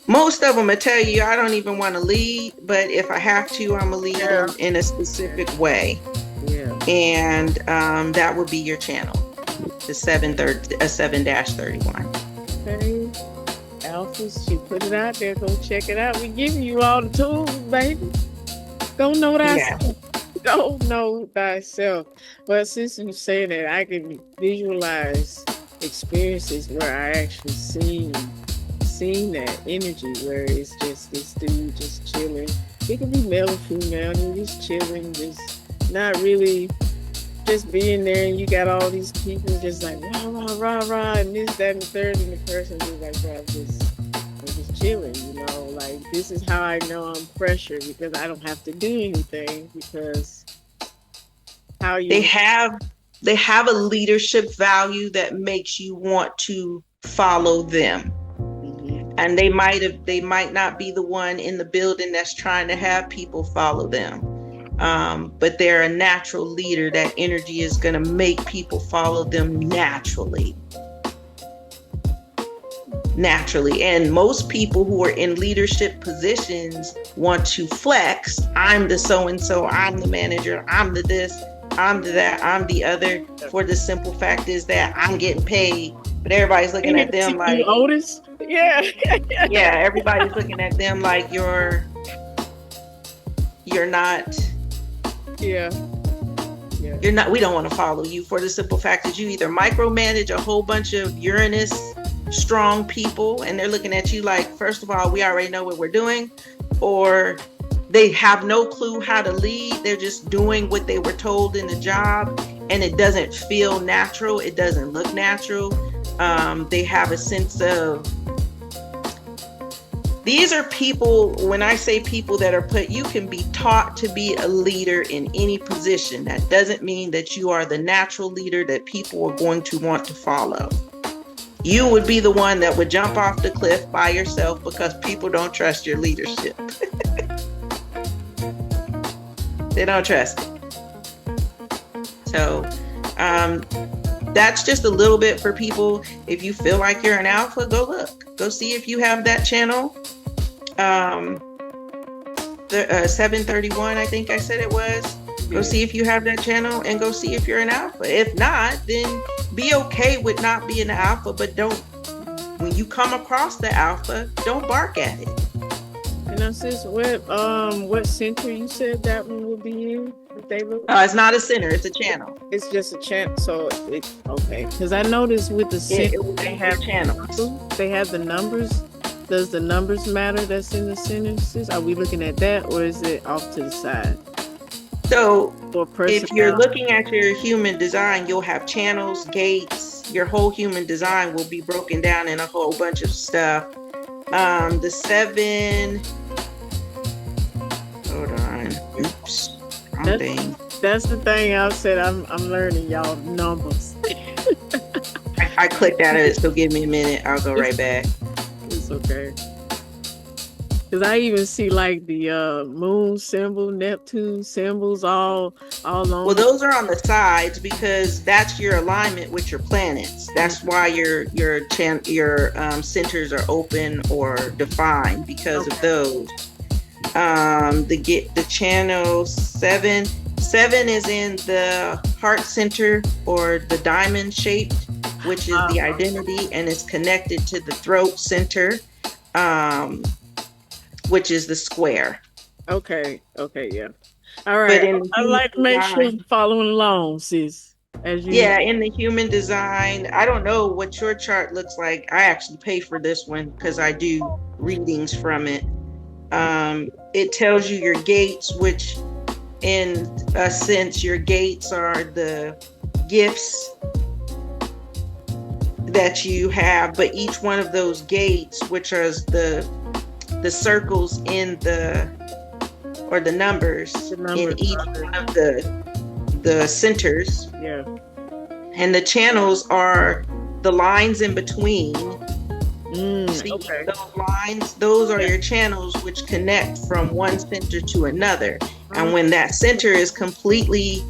most of them will tell you, I don't even want to lead, but if I have to, I'm going to lead them in a specific way. Yeah. And that would be your channel, the 7-31. Okay. Alphas, she put it out there. Go check it out. We giving you all the tools, baby. Go know thyself. Go know thyself. But since you say that, I can visualize experiences where I actually seen that energy where it's just this dude just chilling. It can be male or female, and just chilling, just not really just being there, and you got all these people just like rah rah rah rah and this, that, and the third, and the person just like, bro, I'm just chilling, like this is how I know I'm pressure, because I don't have to do anything, because they have a leadership value that makes you want to follow them. And they might not be the one in the building that's trying to have people follow them. But they're a natural leader. That energy is going to make people follow them naturally. And most people who are in leadership positions want to flex. I'm the so-and-so, I'm the manager, I'm the this, I'm the that, I'm the other. For the simple fact is that I'm getting paid. But everybody's looking at them like Otis. Yeah. Yeah, everybody's looking at them like you're not. Yeah. You're not. We don't want to follow you for the simple fact that you either micromanage a whole bunch of Uranus strong people, and they're looking at you like, first of all, we already know what we're doing, or they have no clue how to lead. They're just doing what they were told in the job, and it doesn't feel natural. It doesn't look natural. They have a sense of, these are people, when I say people that are put, you can be taught to be a leader in any position. That doesn't mean that you are the natural leader that people are going to want to follow. You would be the one that would jump off the cliff by yourself because people don't trust your leadership. They don't trust it. So, that's just a little bit for people. If you feel like you're an alpha, go look. Go see if you have that channel. The 731, I think I said it was. Go see if you have that channel and go see if you're an alpha. If not, then be okay with not being an alpha, but when you come across the alpha, don't bark at it. And now, sis, what center you said that one would be in? If they look, It's not a center, it's a channel. it's just a channel. So it okay. Because I noticed with the It center, will be they your have channels. they have the numbers. Does the numbers matter that's in the center, sis? Are we looking at that, or is it off to the side So for if you're personnel? looking at your human design, you'll have channels, gates. Your whole human design will be broken down in a whole bunch of stuff. The 7. Hold on. Oops. Wrong That's thing. that's the thing I said. I'm learning y'all numbers. I clicked out of it, so give me a minute. I'll go right back. It's okay. Because I even see like the moon symbol, Neptune symbols, all Well, on. those are on the sides because that's your alignment with your planets. That's why your centers are open or defined because of those. The channel 7. 7 is in the heart center or the diamond shaped, which is the identity, and is connected to the throat center, which is the square. Okay, yeah. All But right. in the I human like to make sure design, I'm following along, sis. As you yeah, in the human design, I don't know what your chart looks like. I actually pay for this one because I do readings from it. It tells you your gates, which in a sense, your gates are the gifts that you have, but each one of those gates, which are the circles in the or the numbers the numbers in each are one of the centers, yeah. and the channels are the lines in between. See, Okay. those lines, those are your channels which connect from one center to another. And when that center is completely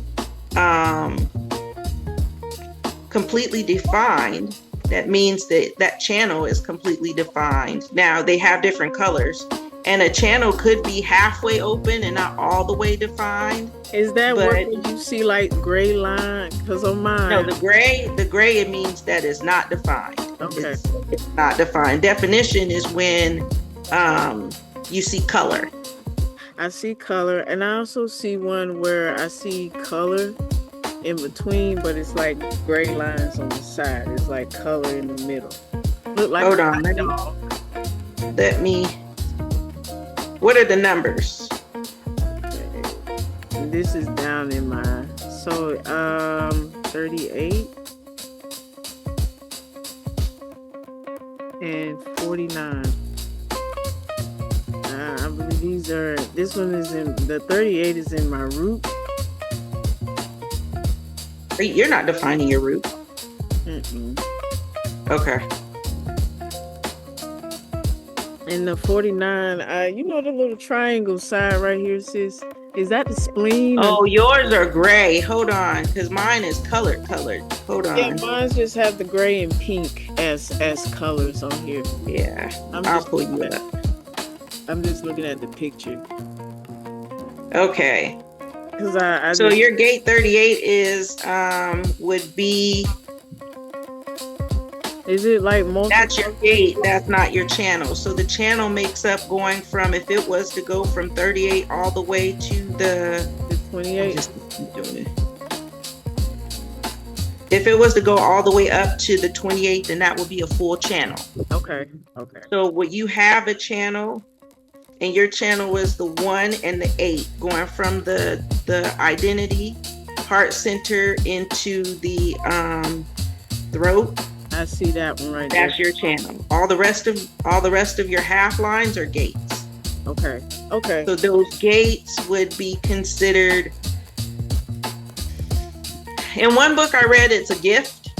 defined, that means that that channel is completely defined. Now they have different colors, and a channel could be halfway open and not all the way defined. Is that But- where you see like gray line? Because on mine, No, the gray, it means that it's not defined. Okay. It's not defined. Definition is when you see color. I see color, and I also see one where I see color in between, but it's like gray lines on the side. It's like color in the middle. Look like Hold a on, hot let me- dog. What are the numbers? This is down in my 38 and 49. I believe these are. This one is in the 38 is in my root. You're not defining your root. Mm-mm. Okay. And the 49, you know the little triangle side right here, sis? Is that the spleen? Oh, yours are gray. Hold on, because mine is colored. Hold on. Yeah, mine just have the gray and pink as colors on here. Yeah, I'm I'll just pull you looking up. I'm just looking at the picture. Okay. Because I So just, your gate 38 is would be, is it like multiple? that's your gate, that's not your channel. So the channel makes up going from, if it was to go from 38 all the way to the The 28. if it was to go all the way up to the 28, then that would be a full channel. Okay. So what you have a channel, and your channel is the 1 and the 8, going from the identity heart center into the throat. I see that one right That's there. your channel. All the rest of your half lines are gates. Okay. So those gates would be considered. In one book I read, it's a gift,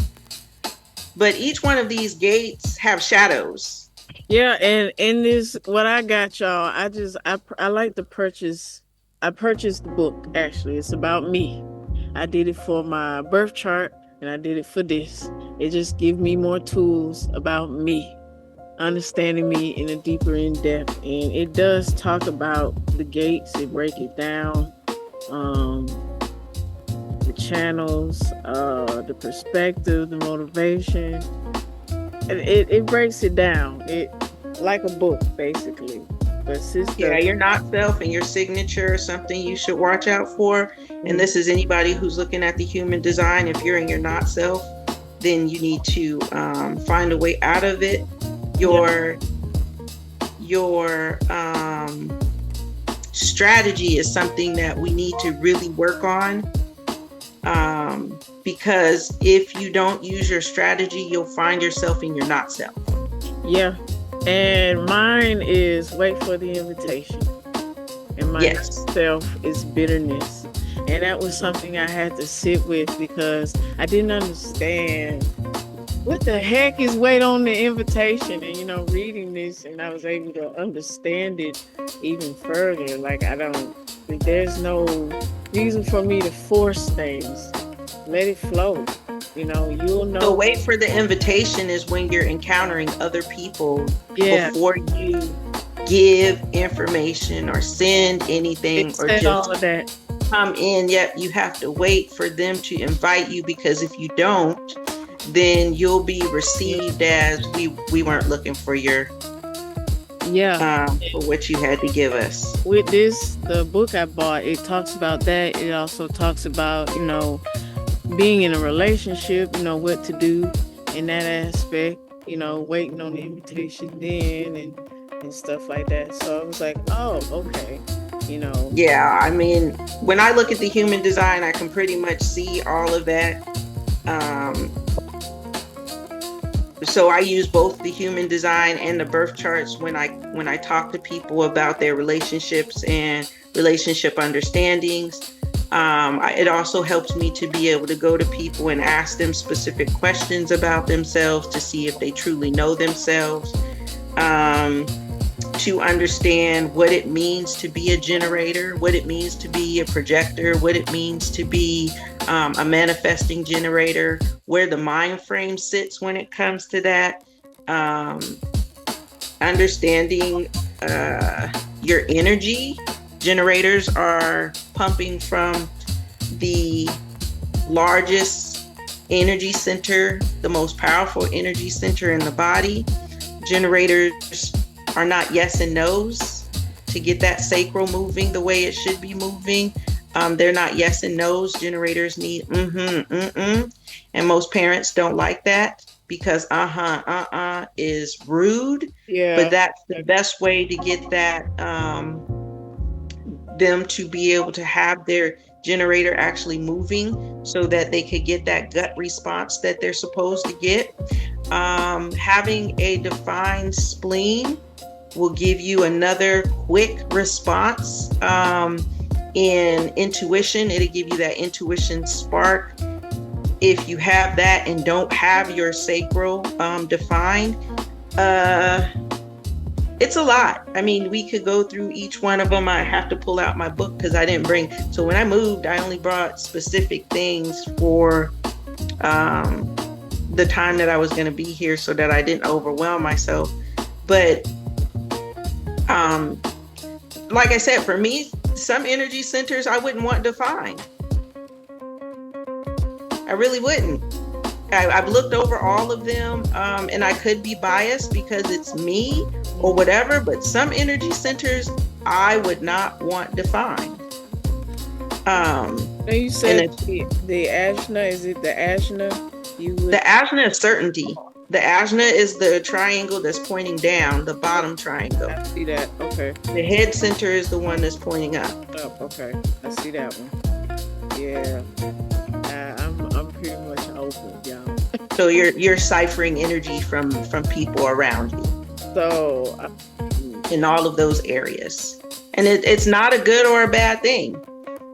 but each one of these gates have shadows. Yeah, and in this, what I got, y'all, I like to purchase. I purchased the book. Actually, it's about me. I did it for my birth chart, and I did it for this. It just gives me more tools about me, understanding me in a deeper in depth, and it does talk about the gates. It break it down, the channels, the perspective, the motivation. It breaks it down. It like a book basically. But Yeah, sister, your not self and your signature is something you should watch out for. And mm, this is anybody who's looking at the human design. If you're in your not self, then you need to find a way out of it. yeah, Your strategy is something that we need to really work on, because if you don't use your strategy, you'll find yourself in your not self. yeah. And mine is wait for the invitation. And my Yes. next self is bitterness. And that was something I had to sit with because I didn't understand what the heck is wait on the invitation. And reading this, and I was able to understand it even further. Like, there's no reason for me to force things. Let it flow. You'll So know. wait for the invitation is when you're encountering other people Yeah, before you give information or send anything it or said all just of that. come in. Yet you have to wait for them to invite you, because if you don't, then you'll be received as we weren't looking for your Yeah. for what you had to give us. With this, the book I bought, it talks about that. It also talks about, being in a relationship, what to do in that aspect, waiting on the invitation then and stuff like that. So I was like, oh, okay, you know, Yeah, I mean, when I look at the human design, I can pretty much see all of that. Um, so I use both the human design and the birth charts when I talk to people about their relationships and relationship understandings. It also helps me to be able to go to people and ask them specific questions about themselves to see if they truly know themselves, to understand what it means to be a generator, what it means to be a projector, what it means to be a manifesting generator, where the mind frame sits when it comes to that, um, understanding your energy. Generators are pumping from the largest energy center, the most powerful energy center in the body. Generators are not yes and no's to get that sacral moving the way it should be moving. They're not yes and no's. Generators need and most parents don't like that because is rude. But yeah, that's the best way to get that them to be able to have their generator actually moving so that they could get that gut response that they're supposed to get. Having a defined spleen will give you another quick response. In intuition, it'll give you that intuition spark. If you have that and don't have your sacral defined, it's a lot. I mean, we could go through each one of them. I have to pull out my book because I didn't bring. So when I moved, I only brought specific things for the time that I was going to be here so that I didn't overwhelm myself. But like I said, for me, some energy centers I wouldn't want defined. I really wouldn't. I've looked over all of them, and I could be biased because it's me or whatever, but some energy centers I would not want defined. Now you And said it's, the Ashna, is it the Ashna? You the would, ajna is certainty. The ajna is the triangle that's pointing down, the bottom triangle. I see that. Okay. The head center is the one that's pointing up. Oh, okay. I see that one. Yeah. I'm pretty much open, y'all. So you're ciphering energy from people around you So, in all of those areas, and it's not a good or a bad thing.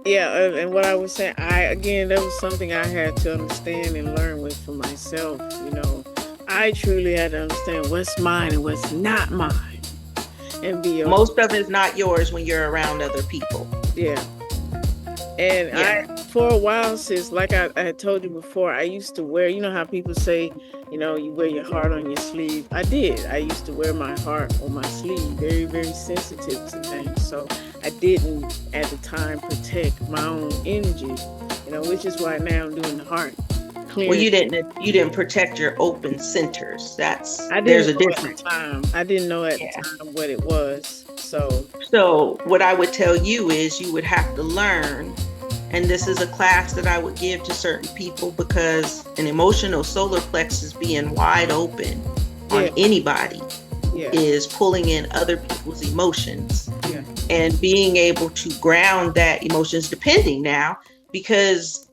yeah, and what I was saying, again, that was something I had to understand and learn with for myself. I truly had to understand what's mine and what's not mine, and be open. Most of it's not yours when you're around other people. Yeah. And Yeah. for a while, sis, like I had told you before, I used to wear, how people say, you wear your heart on your sleeve. I did. I used to wear my heart on my sleeve, very, very sensitive to things. So I didn't at the time protect my own energy, which is why now I'm doing the heart Well, clearing. you didn't protect your open centers. I There's didn't a know at the difference. time. I didn't know at the Yeah. time what it was. So So what I would tell you is you would have to learn, and this is a class that I would give to certain people, because an emotional solar plexus being wide open on yeah, anybody yeah, is pulling in other people's emotions yeah, and being able to ground that emotions, depending now, because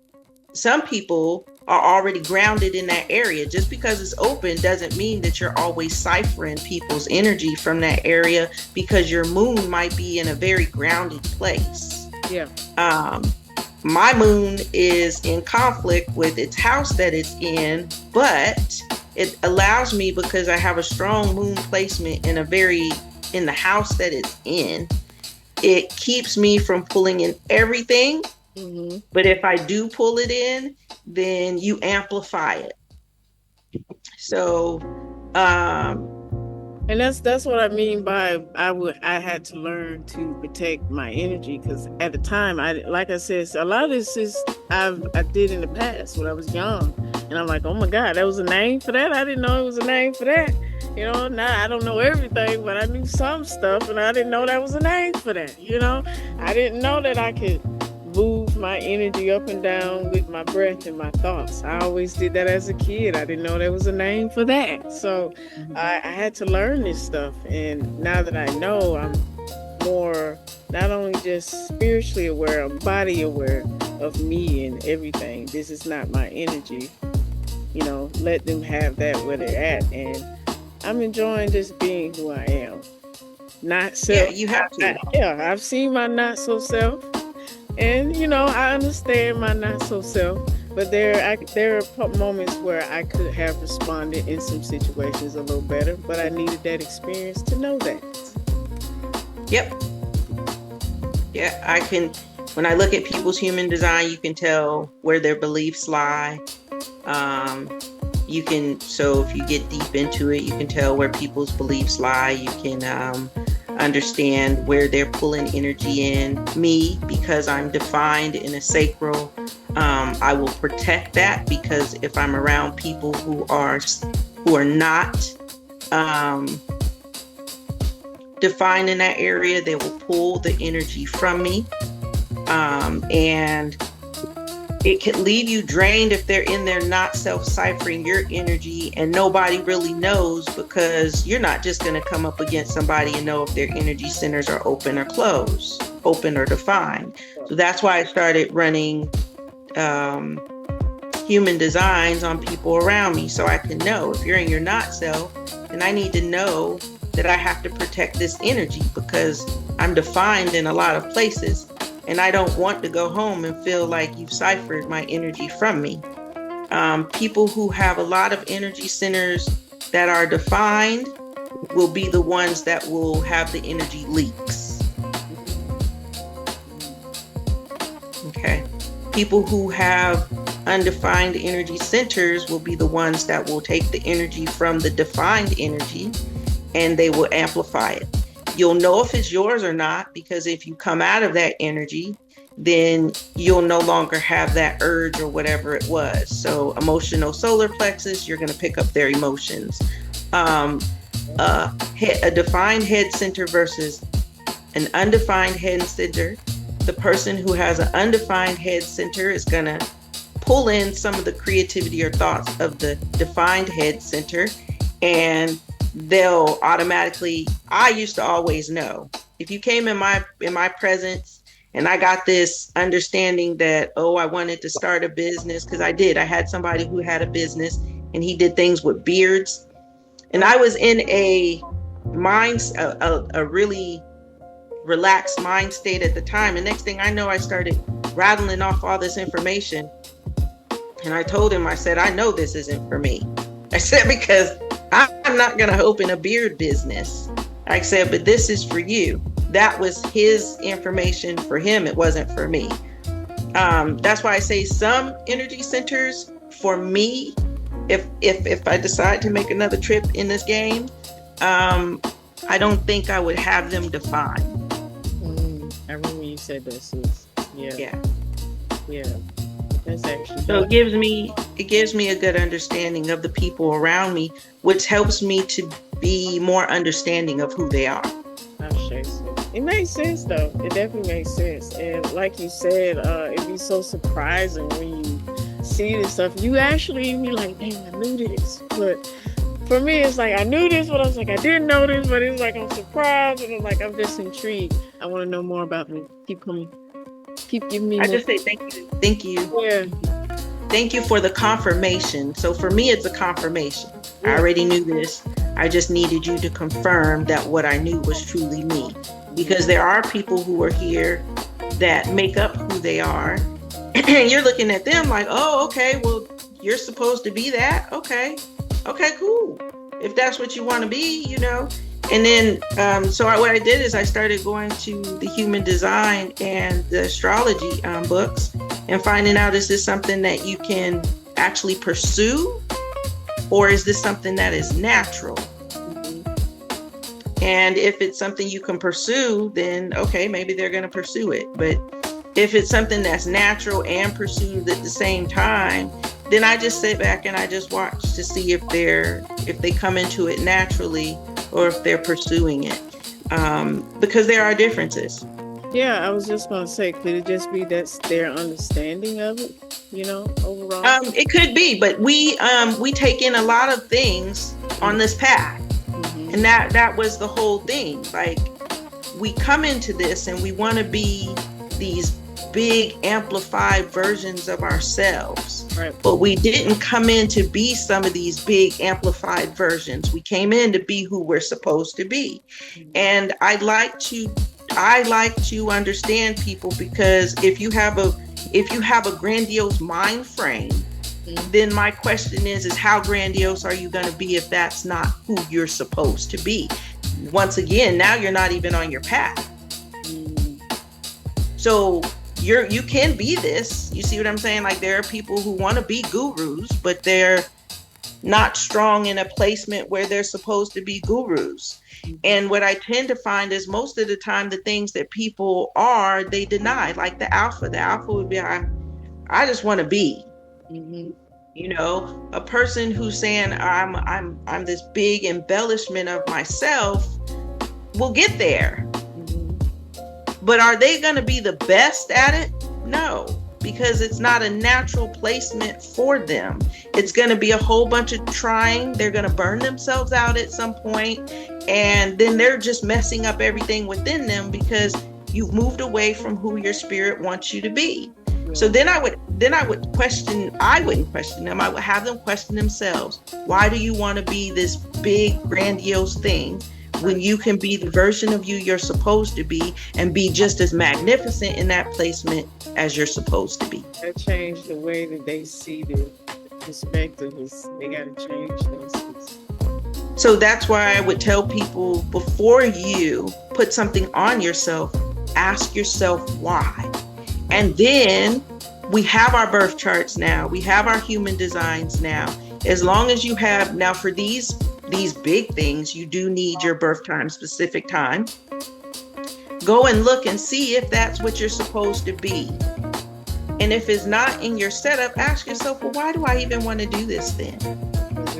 some people are already grounded in that area. Just because it's open doesn't mean that you're always ciphering people's energy from that area, because your moon might be in a very grounded place. yeah. Um, my moon is in conflict with its house that it's in, but it allows me, because I have a strong moon placement in the house that it's in, it keeps me from pulling in everything. Hmm. But if I do pull it in, then you amplify it. So, um, And that's what I mean by I had to learn to protect my energy, because at the time, like I said, a lot of this is I did in the past when I was young, and I'm like, oh my God, that was a name for that. I didn't know it was a name for that. Now I don't know everything, but I knew some stuff, and I didn't know that was a name for that. I didn't know that I could move my energy up and down with my breath and my thoughts. I always did that as a kid. I didn't know there was a name for that. So I had to learn this stuff. And now that I know, I'm more not only just spiritually aware, I'm body aware of me and everything. This is not my energy. Let them have that where they're at. And I'm enjoying just being who I am. Not yeah, self. you have to. Yeah, I've seen my not so self. And I understand my not so self, but there are moments where I could have responded in some situations a little better, but I needed that experience to know that. Yep. Yeah, I can. When I look at people's human design, you can tell where their beliefs lie. So if you get deep into it, you can tell where people's beliefs lie. You can understand where they're pulling energy in. Me, because I'm defined in a sacral, I will protect that, because if I'm around people who are not defined in that area, they will pull the energy from me, and it can leave you drained if they're in there not self-ciphering your energy, and nobody really knows, because you're not just going to come up against somebody and know if their energy centers are open or closed, open or defined. So that's why I started running human designs on people around me, so I can know if you're in your not self, then I need to know that I have to protect this energy, because I'm defined in a lot of places. And I don't want to go home and feel like you've ciphered my energy from me. People who have a lot of energy centers that are defined will be the ones that will have the energy leaks. Okay. People who have undefined energy centers will be the ones that will take the energy from the defined energy, and they will amplify it. You'll know if it's yours or not, because if you come out of that energy, then you'll no longer have that urge or whatever it was. So emotional solar plexus, you're going to pick up their emotions. A defined head center versus an undefined head center. The person who has an undefined head center is going to pull in some of the creativity or thoughts of the defined head center, and they'll automatically, I used to always know, if you came in my presence and I got this understanding that, I wanted to start a business, because I had somebody who had a business and he did things with beards, and I was in a really relaxed mind state at the time, and next thing I know, I started rattling off all this information, and I told him, I said, I know this isn't for me. I said, because I'm not going to open a beard business. I said, but this is for you. That was his information for him. It wasn't for me. That's why I say some energy centers for me, if I decide to make another trip in this game, I don't think I would have them defined. I remember you said that, sis. Yeah. Yeah. Yeah. That's actually So dope. it gives me a good understanding of the people around me, which helps me to be more understanding of who they are. I say so. It makes sense though. It definitely makes sense. And like you said, it'd be so surprising when you see this stuff. You actually be like, "Damn, I knew this." But for me, it's like I knew this, but I was like, I didn't know this, but it's like I'm surprised, and I'm like, I'm just intrigued. I want to know more about me. Keep coming. Keep giving me I more. just say thank you. Thank you. Yeah. Thank you for the confirmation. So for me, it's a confirmation. I already knew this. I just needed you to confirm that what I knew was truly me. Because there are people who are here that make up who they are. And you're looking at them like, oh, okay, well, you're supposed to be that. Okay. Okay, cool. If that's what you want to be, you know. And then, what I did is I started going to the human design and the astrology books and finding out, is this something that you can actually pursue, or is this something that is natural? And if it's something you can pursue, then okay, maybe they're going to pursue it. But if it's something that's natural and pursued at the same time, then I just sit back and I just watch to see if they come into it naturally or if they're pursuing it, because there are differences. Yeah, I was just gonna say, could it just be that's their understanding of it, overall? It could be, but we take in a lot of things on this path, and that was the whole thing. Like, we come into this and we want to be these big amplified versions of ourselves, Right. but we didn't come in to be some of these big amplified versions. We came in to be who we're supposed to be. And I like to understand people, because if you have a grandiose mind frame, then my question is how grandiose are you going to be if that's not who you're supposed to be? Once again, now you're not even on your path. So you can be this. You see what I'm saying? Like, there are people who want to be gurus, but they're not strong in a placement where they're supposed to be gurus. And what I tend to find is most of the time the things that people are, they deny. Like the alpha would be, I just want to be. A person who's saying I'm this big embellishment of myself will get there. But are they going to be the best at it? No, because it's not a natural placement for them. It's going to be a whole bunch of trying. They're going to burn themselves out at some point, and then they're just messing up everything within them because you've moved away from who your spirit wants you to be. So then I wouldn't question them. I would have them question themselves. Why do you want to be this big, grandiose thing when you can be the version of you you're supposed to be and be just as magnificent in that placement as you're supposed to be? That changed the way that they see the perspective. They got to change things. So that's why I would tell people, before you put something on yourself, ask yourself why. And then we have our birth charts now. We have our human designs now. As long as you have, now for these big things, you do need your birth time, specific time. Go and look and see if that's what you're supposed to be. And if it's not in your setup, ask yourself, well, why do I even want to do this then?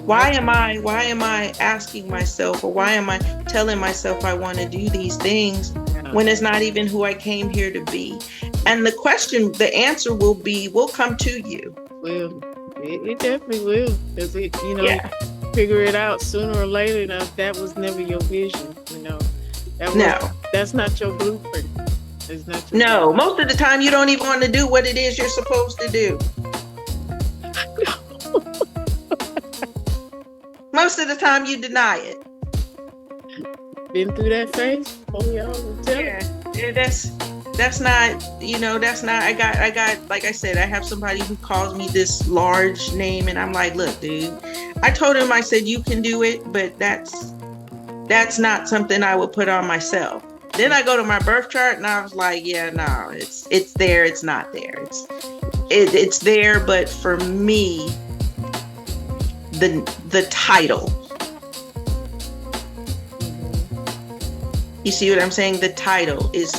Why am I asking myself, or why am I telling myself I want to do these things when it's not even who I came here to be? And the answer will come to you. Well, it definitely will. Because figure it out sooner or later. Now, that was never your vision, That's not your blueprint. It's not your No, most of the time you don't even want to do what it is you're supposed to do. Most of the time you deny it. Been through that phase? Oh, y'all will tell. Yeah, that's not, I got, like I said, I have somebody who calls me this large name, and I'm like, look, dude, I told him, I said, you can do it, but that's not something I would put on myself. Then I go to my birth chart and I was like, yeah, no, it's there. It's not there. It's there. But for me, the title, you see what I'm saying? The title is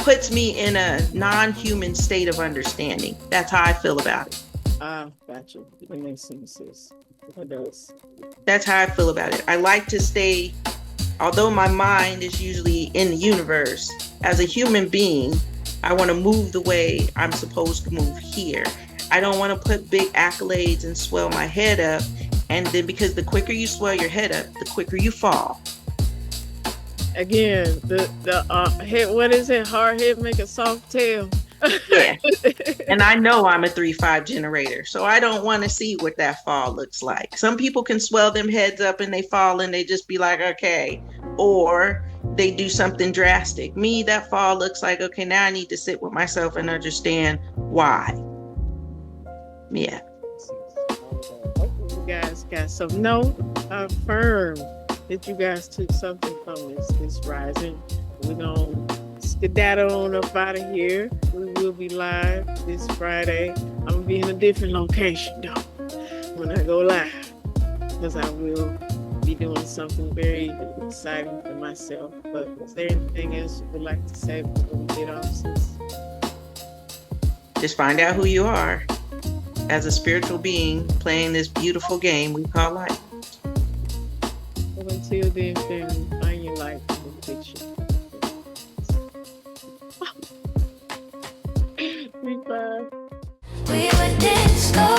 puts me in a non-human state of understanding. That's how I feel about it. Ah, gotcha. It makes some sense. It does. That's how I feel about it. I like to stay, although my mind is usually in the universe, as a human being, I want to move the way I'm supposed to move here. I don't want to put big accolades and swell my head up. And then because the quicker you swell your head up, the quicker you fall. Again, the head, what is it? Hard head make a soft tail. Yeah. And I know I'm a 3-5 generator, so I don't want to see what that fall looks like. Some people can swell them heads up and they fall and they just be like, okay, or they do something drastic. Me, that fall looks like, okay, now I need to sit with myself and understand why. Yeah. Hopefully you guys got some. No, affirm that you guys took something from this rising. We're gonna skedaddle on up out of here. We will be live this Friday. I'm gonna be in a different location though when I go live, because I will be doing something very exciting for myself. But is there anything else you would like to say before we get off, sis? Just find out who you are as a spiritual being playing this beautiful game we call life. Well, until then, family, find your life in the picture. 3-5. We were disco